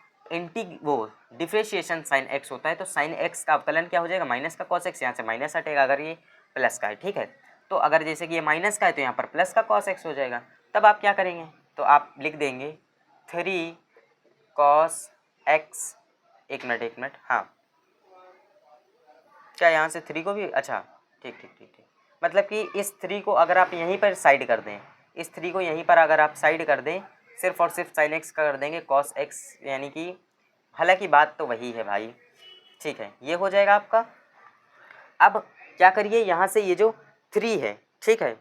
Speaker 1: वो डिफ्रेशिएशन साइन x होता है तो साइन x का अवकलन क्या हो जाएगा, माइनस का कॉस x, यहाँ से माइनस हटेगा अगर ये प्लस का है, ठीक है, तो अगर जैसे कि ये माइनस का है तो यहाँ पर प्लस का कॉस x हो जाएगा, तब आप क्या करेंगे, तो आप लिख देंगे 3 कॉस x, एक मिनट, हाँ, क्या यहाँ से 3 को भी, अच्छा ठीक, मतलब कि इस 3 को अगर आप यहीं पर साइड कर दें, इस 3 को यहीं पर अगर आप साइड कर दें, सिर्फ और सिर्फ साइन एक्स का कर देंगे कॉस एक्स, यानी कि हालांकि बात तो वही है भाई, ठीक है, ये हो जाएगा आपका। अब क्या करिए, यहाँ से ये जो 3 है, ठीक है,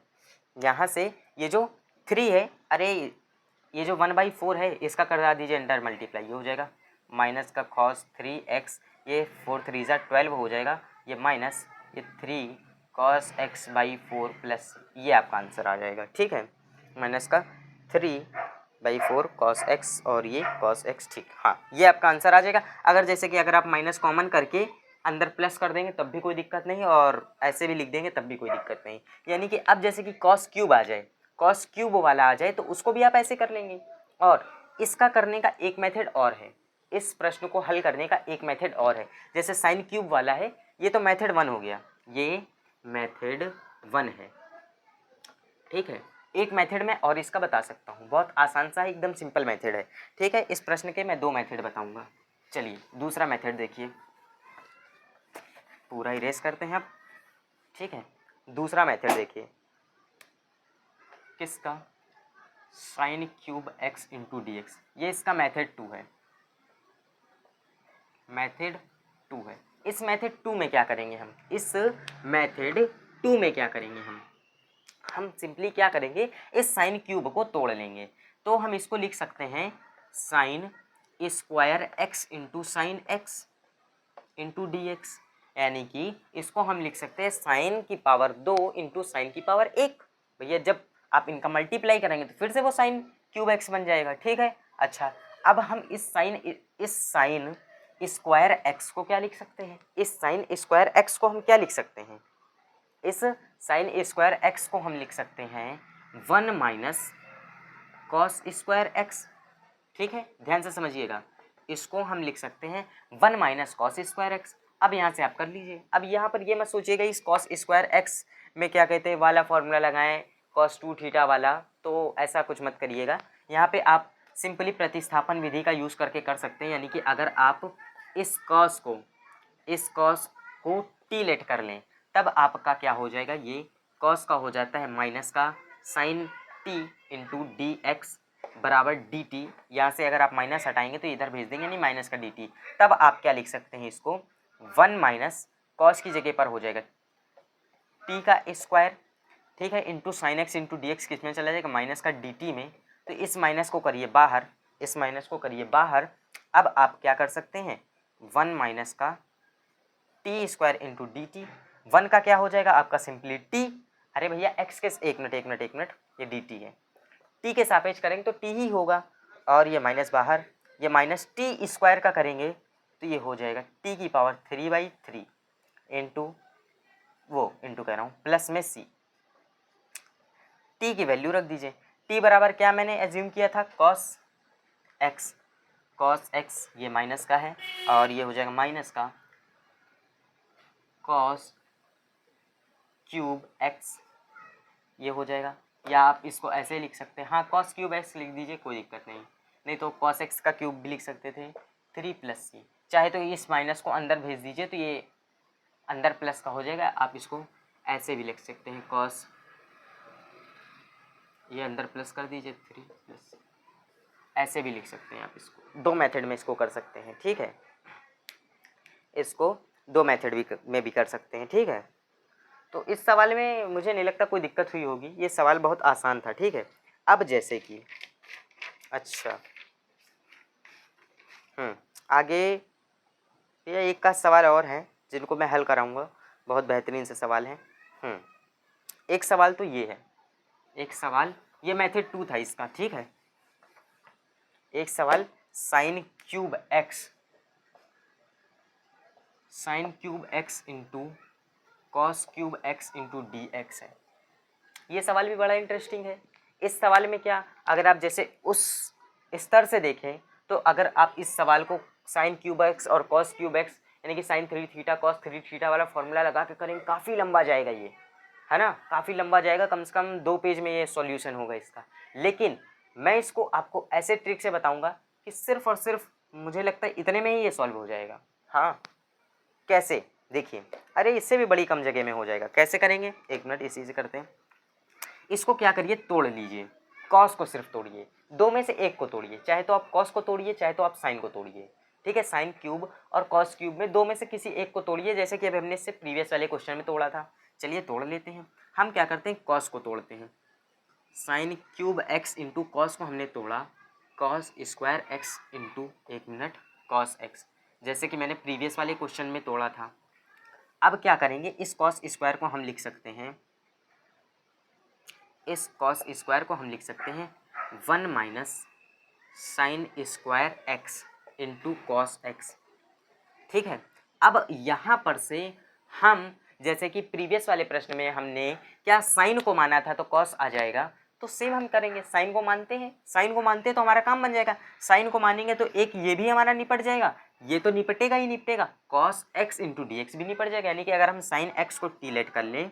Speaker 1: यहाँ से ये जो 3 है, अरे ये जो 1/4 है इसका कर दीजिए अंडर मल्टीप्लाई, ये हो जाएगा माइनस का कॉस 3x, ये 4 3 12 हो जाएगा, ये माइनस ये 3 कॉस x/4 प्लस, ये आपका आंसर आ जाएगा, ठीक है, माइनस का 3/4 कॉस x और ये कॉस x, ठीक, हाँ, ये आपका आंसर आ जाएगा। अगर जैसे कि अगर आप माइनस कॉमन करके अंदर प्लस कर देंगे तब भी कोई दिक्कत नहीं, और ऐसे भी लिख देंगे तब भी कोई दिक्कत नहीं, यानी कि अब जैसे कि कॉस क्यूब आ जाए, कॉस क्यूब वाला आ जाए तो उसको भी आप ऐसे कर लेंगे। और इसका करने का एक मेथड और है, इस प्रश्न को हल करने का एक मेथड और है, जैसे साइन क्यूब वाला है, ये तो मेथड 1 हो गया, ये मेथड 1 है, ठीक है। एक मेथड मैं और इसका बता सकता हूँ, बहुत आसान सा है, एकदम सिंपल मेथड है, ठीक है। इस प्रश्न के मैं 2 मेथड बताऊँगा। चलिए दूसरा मेथड देखिए, पूरा इरेज करते हैं अब, ठीक है। दूसरा मेथड देखिए, किसका, sign cube x into d x, ये इसका मेथड 2 है, मेथड 2 है। इस मेथड 2 में क्या करेंगे हम, इस मेथड 2 में क्या करेंगे हम सिंपली क्या करेंगे, इस साइन क्यूब को तोड़ लेंगे। तो हम इसको लिख सकते हैं sine square x into sine x into d x, यानी कि इसको हम लिख सकते हैं साइन की पावर 2 इंटू साइन की पावर 1। भैया जब आप इनका मल्टीप्लाई करेंगे तो फिर से वो साइन क्यूब एक्स बन जाएगा, ठीक है। अच्छा, अब हम इस साइन स्क्वायर एक्स को क्या लिख सकते हैं, इस साइन स्क्वायर एक्स को हम क्या लिख सकते हैं, इस साइन स्क्वायर एक्स को हम लिख सकते हैं 1 माइनस कॉस स्क्वायर एक्स, ठीक है। ध्यान से समझिएगा, इसको हम लिख सकते हैं 1 माइनस कॉस स्क्वायर एक्स। अब यहाँ से आप कर लीजिए। अब यहाँ पर ये मत सोचिएगा इस कॉस स्क्वायर एक्स में क्या कहते हैं वाला फॉर्मूला लगाएं कॉस 2 थीटा वाला, तो ऐसा कुछ मत करिएगा। यहाँ पे आप सिंपली प्रतिस्थापन विधि का यूज़ करके कर सकते हैं, यानी कि अगर आप इस कॉस को टी लेट कर लें तब आपका क्या हो जाएगा, ये कॉस का हो जाता है माइनस का sine t into d x बराबर डी टी। यहाँ से अगर आप माइनस हटाएंगे तो इधर भेज देंगे, यानी माइनस का डी टी। तब आप क्या लिख सकते हैं, इसको 1 माइनस कॉस की जगह पर हो जाएगा टी का स्क्वायर, ठीक है, into sine x into d x किस में चला जाएगा, माइनस का डी टी में। तो इस माइनस को करिए बाहर, इस माइनस को करिए बाहर। अब आप क्या कर सकते हैं, 1 माइनस का T square into d T, 1 का क्या हो जाएगा आपका सिंपली टी। अरे भैया एक्स के एक मिनट, ये डी टी है, टी के सापेक्ष करेंगे तो टी ही होगा, और ये माइनस बाहर, ये माइनस टी स्क्वायर का करेंगे तो ये हो जाएगा टी की पावर 3/3 इंटू इंटू कह रहा हूँ प्लस में सी। टी की वैल्यू रख दीजिए, टी बराबर क्या मैंने एज्यूम किया था, कॉस एक्स ये माइनस का है, और ये हो जाएगा माइनस का कॉस क्यूब एक्स, ये हो जाएगा। या आप इसको ऐसे लिख सकते हैं, हाँ कॉस क्यूब एक्स लिख दीजिए, कोई दिक्कत नहीं तो कॉस एक्स का क्यूब भी लिख सकते थे 3 प्लस सी। चाहे तो इस माइनस को अंदर भेज दीजिए तो ये अंदर प्लस का हो जाएगा। आप इसको ऐसे भी लिख सकते हैं, कॉस ये अंदर प्लस कर दीजिए 3 प्लस, ऐसे भी लिख सकते हैं आप इसको। 2 मेथड में इसको कर सकते हैं, ठीक है, इसको 2 मेथड में भी कर सकते हैं, ठीक है। तो इस सवाल में मुझे नहीं लगता कोई दिक्कत हुई होगी, ये सवाल बहुत आसान था, ठीक है। अब जैसे कि अच्छा आगे ये एक का सवाल और है जिनको मैं हल कराऊंगा, बहुत बेहतरीन से सवाल हैं। एक सवाल तो ये है, एक सवाल ये मेथड 2 था इसका, ठीक है। एक सवाल sign cube x into cos cube x into d x है। ये सवाल भी बड़ा इंटरेस्टिंग है। इस सवाल में क्या, अगर आप जैसे उस स्तर से देखें तो अगर आप इस सवाल को साइन क्यूब एक्स और कॉस क्यूब एक्स यानी कि साइन 3 थीटा कॉस 3 थीटा वाला फॉर्मूला लगा के करेंगे, काफ़ी लंबा जाएगा ये, है ना, काफ़ी लंबा जाएगा, कम से कम 2 पेज में ये सॉल्यूशन होगा इसका। लेकिन मैं इसको आपको ऐसे ट्रिक से बताऊंगा कि सिर्फ और सिर्फ मुझे लगता है इतने में ही ये सॉल्व हो जाएगा। हाँ कैसे, देखिए, अरे इससे भी बड़ी कम जगह में हो जाएगा। कैसे करेंगे, एक मिनट इसी से करते हैं। इसको क्या करिए, तोड़ लीजिए, कॉस को सिर्फ तोड़िए, 2 में से एक को तोड़िए, चाहे तो आप कॉस को तोड़िए चाहे तो आप साइन को तोड़िए, ठीक है। साइन क्यूब और कॉस क्यूब में 2 में से किसी एक को तोड़िए, जैसे कि अभी हमने इससे प्रीवियस वाले क्वेश्चन में तोड़ा था। चलिए तोड़ लेते हैं। हम क्या करते हैं, कॉस को तोड़ते हैं। Sign cube x into cos को हमने तोड़ा, कॉस स्क्वायर एक्स इंटू एक मिनट कॉस एक्स, जैसे कि मैंने प्रीवियस वाले क्वेश्चन में तोड़ा था। अब क्या करेंगे, इस कॉस स्क्वायर को हम लिख सकते हैं, इस कॉस स्क्वायर को हम लिख सकते हैं 1 minus sine square x into cos x, ठीक है। अब यहाँ पर से हम जैसे कि प्रीवियस वाले प्रश्न में हमने क्या साइन को माना था तो कॉस आ जाएगा, तो सेम हम करेंगे, साइन को मानते हैं, साइन को मानते हैं तो हमारा काम बन जाएगा। साइन को मानेंगे तो एक ये भी हमारा निपट जाएगा, ये तो निपटेगा ही निपटेगा, cos x into d x भी निपट जाएगा। यानी कि अगर हम साइन x को t लेट कर लें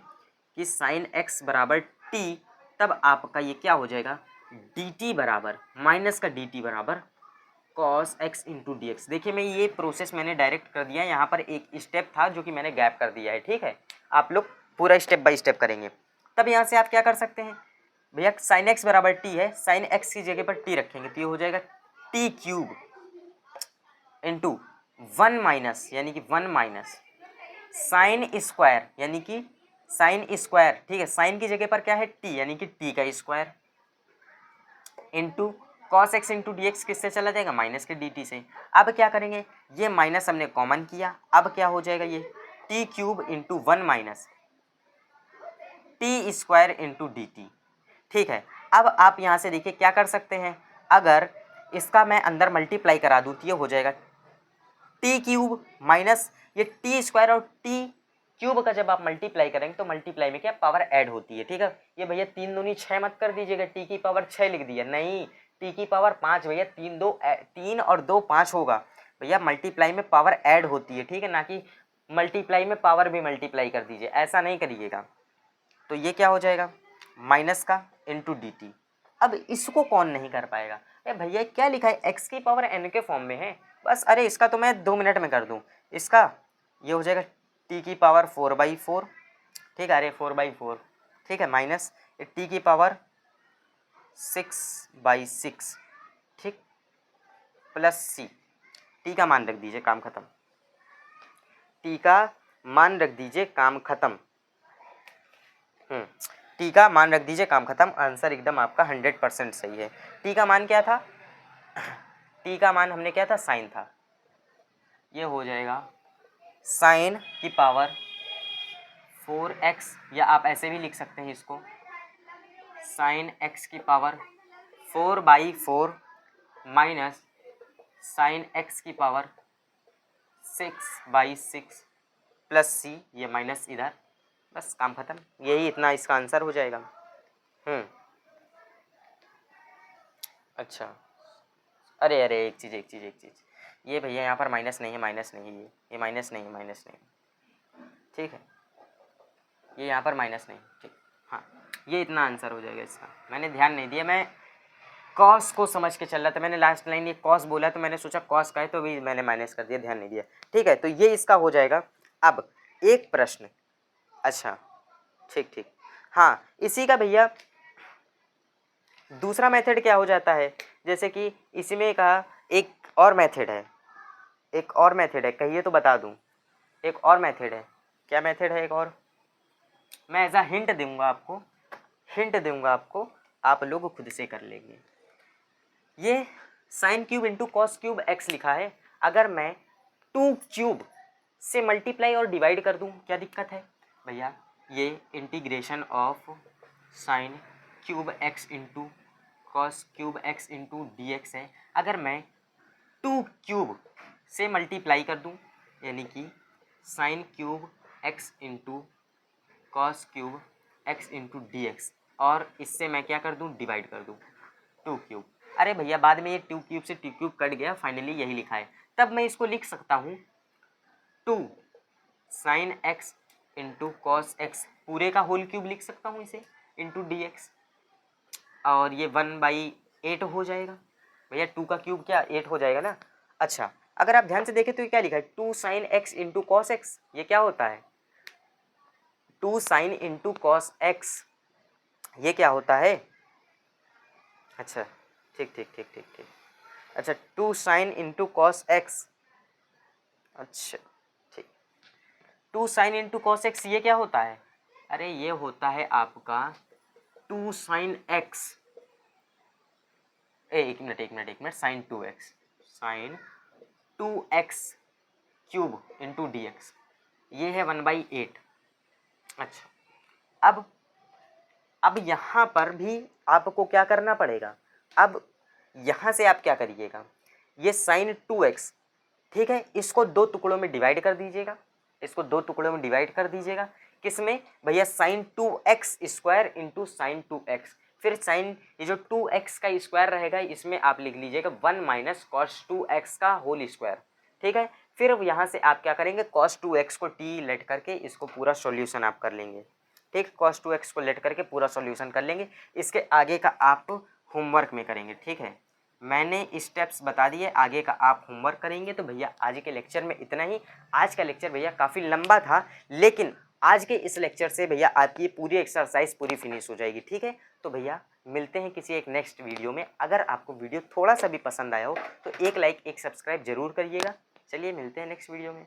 Speaker 1: कि साइन x बराबर t, तब आपका ये क्या हो जाएगा, dt बराबर माइनस का dt बराबर cos x into d x. देखिए मैं ये प्रोसेस मैंने डायरेक्ट कर दिया है, यहाँ पर एक स्टेप था जो कि मैंने गैप कर दिया है, ठीक है। आप लोग पूरा स्टेप बाय स्टेप करेंगे। तब यहाँ से आप क्या कर सकते हैं भैया, साइन x बराबर t है, साइन x की जगह पर t रखेंगे तो ये हो जाएगा t क्यूब इंटू 1 माइनस, यानी कि 1 माइनस साइन स्क्वायर, यानी कि साइन स्क्वायर, ठीक है। साइन की जगह पर क्या है t, यानी कि t का square into cos x into d x किससे चला जाएगा, माइनस के डी टी से। अब क्या करेंगे, ये माइनस हमने कॉमन किया, अब क्या हो जाएगा, ये T cube into 1 minus T square into d T, ठीक है। अब आप यहाँ से देखिए क्या कर सकते हैं, अगर इसका मैं अंदर मल्टीप्लाई करा दूँ तो ये हो जाएगा टी क्यूब माइनस ये टी स्क्वायर, और टी क्यूब का जब आप मल्टीप्लाई करेंगे तो मल्टीप्लाई में क्या पावर ऐड होती है, ठीक है। ये भैया 3 दूनी 6 मत कर दीजिएगा, टी की पावर 6 लिख दिया, नहीं टी की पावर 5 भैया, 3 और 2 5 होगा भैया। मल्टीप्लाई में पावर ऐड होती है, ठीक है, ना कि मल्टीप्लाई में पावर भी मल्टीप्लाई कर दीजिए, ऐसा नहीं करिएगा। तो ये क्या हो जाएगा, माइनस का इंटू डी टी। अब इसको कौन नहीं कर पाएगा, अरे भैया क्या लिखा है, एक्स की पावर एन के फॉर्म में है बस। अरे इसका तो मैं 2 मिनट में कर दूं, इसका ये हो जाएगा टी की पावर 4/4, ठीक है, अरे 4/4, ठीक है, माइनस टी की पावर 6/6, ठीक, प्लस सी। टी का मान रख दीजिए, काम खत्म। टी का मान रख दीजिए, काम खत्म। टी का मान रख दीजिए, काम खत्म। आंसर एकदम आपका 100% सही है। टी का मान क्या था, टी का मान हमने क्या था, साइन था। ये हो जाएगा साइन की पावर 4x, या आप ऐसे भी लिख सकते हैं इसको, साइन x की पावर 4/4 माइनस साइन x की पावर 6/6 प्लस सी, ये माइनस इधर, बस काम खत्म। यही इतना इसका आंसर हो जाएगा। अच्छा, अरे अरे एक चीज़, ये भैया यहाँ पर माइनस नहीं है, माइनस नहीं है, ये माइनस नहीं है, माइनस नहीं, ठीक है, ये यहाँ पर माइनस नहीं, ठीक, हाँ, ये इतना आंसर हो जाएगा इसका। मैंने ध्यान नहीं दिया, मैं कॉस को समझ के चल रहा था, मैंने लास्ट लाइन ये कॉस बोला तो मैंने सोचा कॉस का है तो भी मैंने माइनस कर दिया, ध्यान नहीं दिया, ठीक है। तो ये इसका हो जाएगा। अब एक प्रश्न, अच्छा ठीक ठीक, हाँ, इसी का भैया दूसरा मेथड क्या हो जाता है, जैसे कि इसी में कहा एक और मेथड है, एक और मेथड है, कहिए तो बता दूं। एक और मेथड है, क्या मेथड है एक और, मैं एज अ हिंट दूंगा आपको, हिंट दूंगा आपको, आप लोग खुद से कर लेंगे। ये sine cube into cos cube x लिखा है, अगर मैं 2 क्यूब से मल्टीप्लाई और डिवाइड कर दूं क्या दिक्कत है भैया। ये integration of sign cube x into cos cube x into d x है, अगर मैं 2 क्यूब से मल्टीप्लाई कर दूं, यानी कि sign cube x into cos cube x into d x, और इससे मैं क्या कर दूं, डिवाइड कर दूं 2 क्यूब। अरे भैया बाद में ये 2 क्यूब से 2 क्यूब कट गया, फाइनली यही लिखा है, तब मैं इसको लिख सकता हूँ 2 sine x into cos x पूरे का होल क्यूब लिख सकता हूँ इसे, इंटू डी एक्स, और ये 1/8 हो जाएगा भैया। 2 का क्यूब क्या 8 हो जाएगा ना। अच्छा, अगर आप ध्यान से देखें तो ये क्या लिखा है, 2 sine x into cos x, ये क्या होता है 2 साइन इंटू कॉस एक्स, ये क्या होता है, अच्छा ठीक ठीक ठीक ठीक ठीक, अच्छा 2 साइन इंटू कॉस एक्स, अच्छा ठीक, 2 साइन इंटू कॉस एक्स ये क्या होता है, अरे ये होता है आपका 2 साइन एक्स, एक minute sine 2x, sine 2x cube into d x, ये है 1/8। अच्छा, अब यहाँ पर भी आपको क्या करना पड़ेगा, अब यहाँ से आप क्या करिएगा, ये साइन 2x, ठीक है, इसको 2 टुकड़ों में डिवाइड कर दीजिएगा, इसको 2 टुकड़ों में डिवाइड कर दीजिएगा, किसमें भैया, sine 2x square into sine 2x, फिर साइन ये जो 2x का स्क्वायर रहेगा इसमें आप लिख लीजिएगा 1 माइनस कॉस 2x का होल स्क्वायर, ठीक है। फिर अब यहाँ से आप क्या करेंगे, cos 2x को t लेट करके इसको पूरा सॉल्यूशन आप कर लेंगे। ठीक, cos 2x को लेट करके पूरा सॉल्यूशन कर लेंगे। इसके आगे का आप होमवर्क में करेंगे। ठीक है, मैंने स्टेप्स बता दिए, आगे का आप होमवर्क करेंगे। तो भैया आज के लेक्चर में इतना ही। आज का लेक्चर भैया काफ़ी लंबा था, लेकिन आज के इस लेक्चर से भैया आपकी पूरी एक्सरसाइज पूरी फिनिश हो जाएगी। ठीक है, तो भैया मिलते हैं किसी एक नेक्स्ट वीडियो में। अगर आपको वीडियो थोड़ा सा भी पसंद आया हो तो एक लाइक एक सब्सक्राइब जरूर करिएगा। चलिए मिलते हैं नेक्स्ट वीडियो में।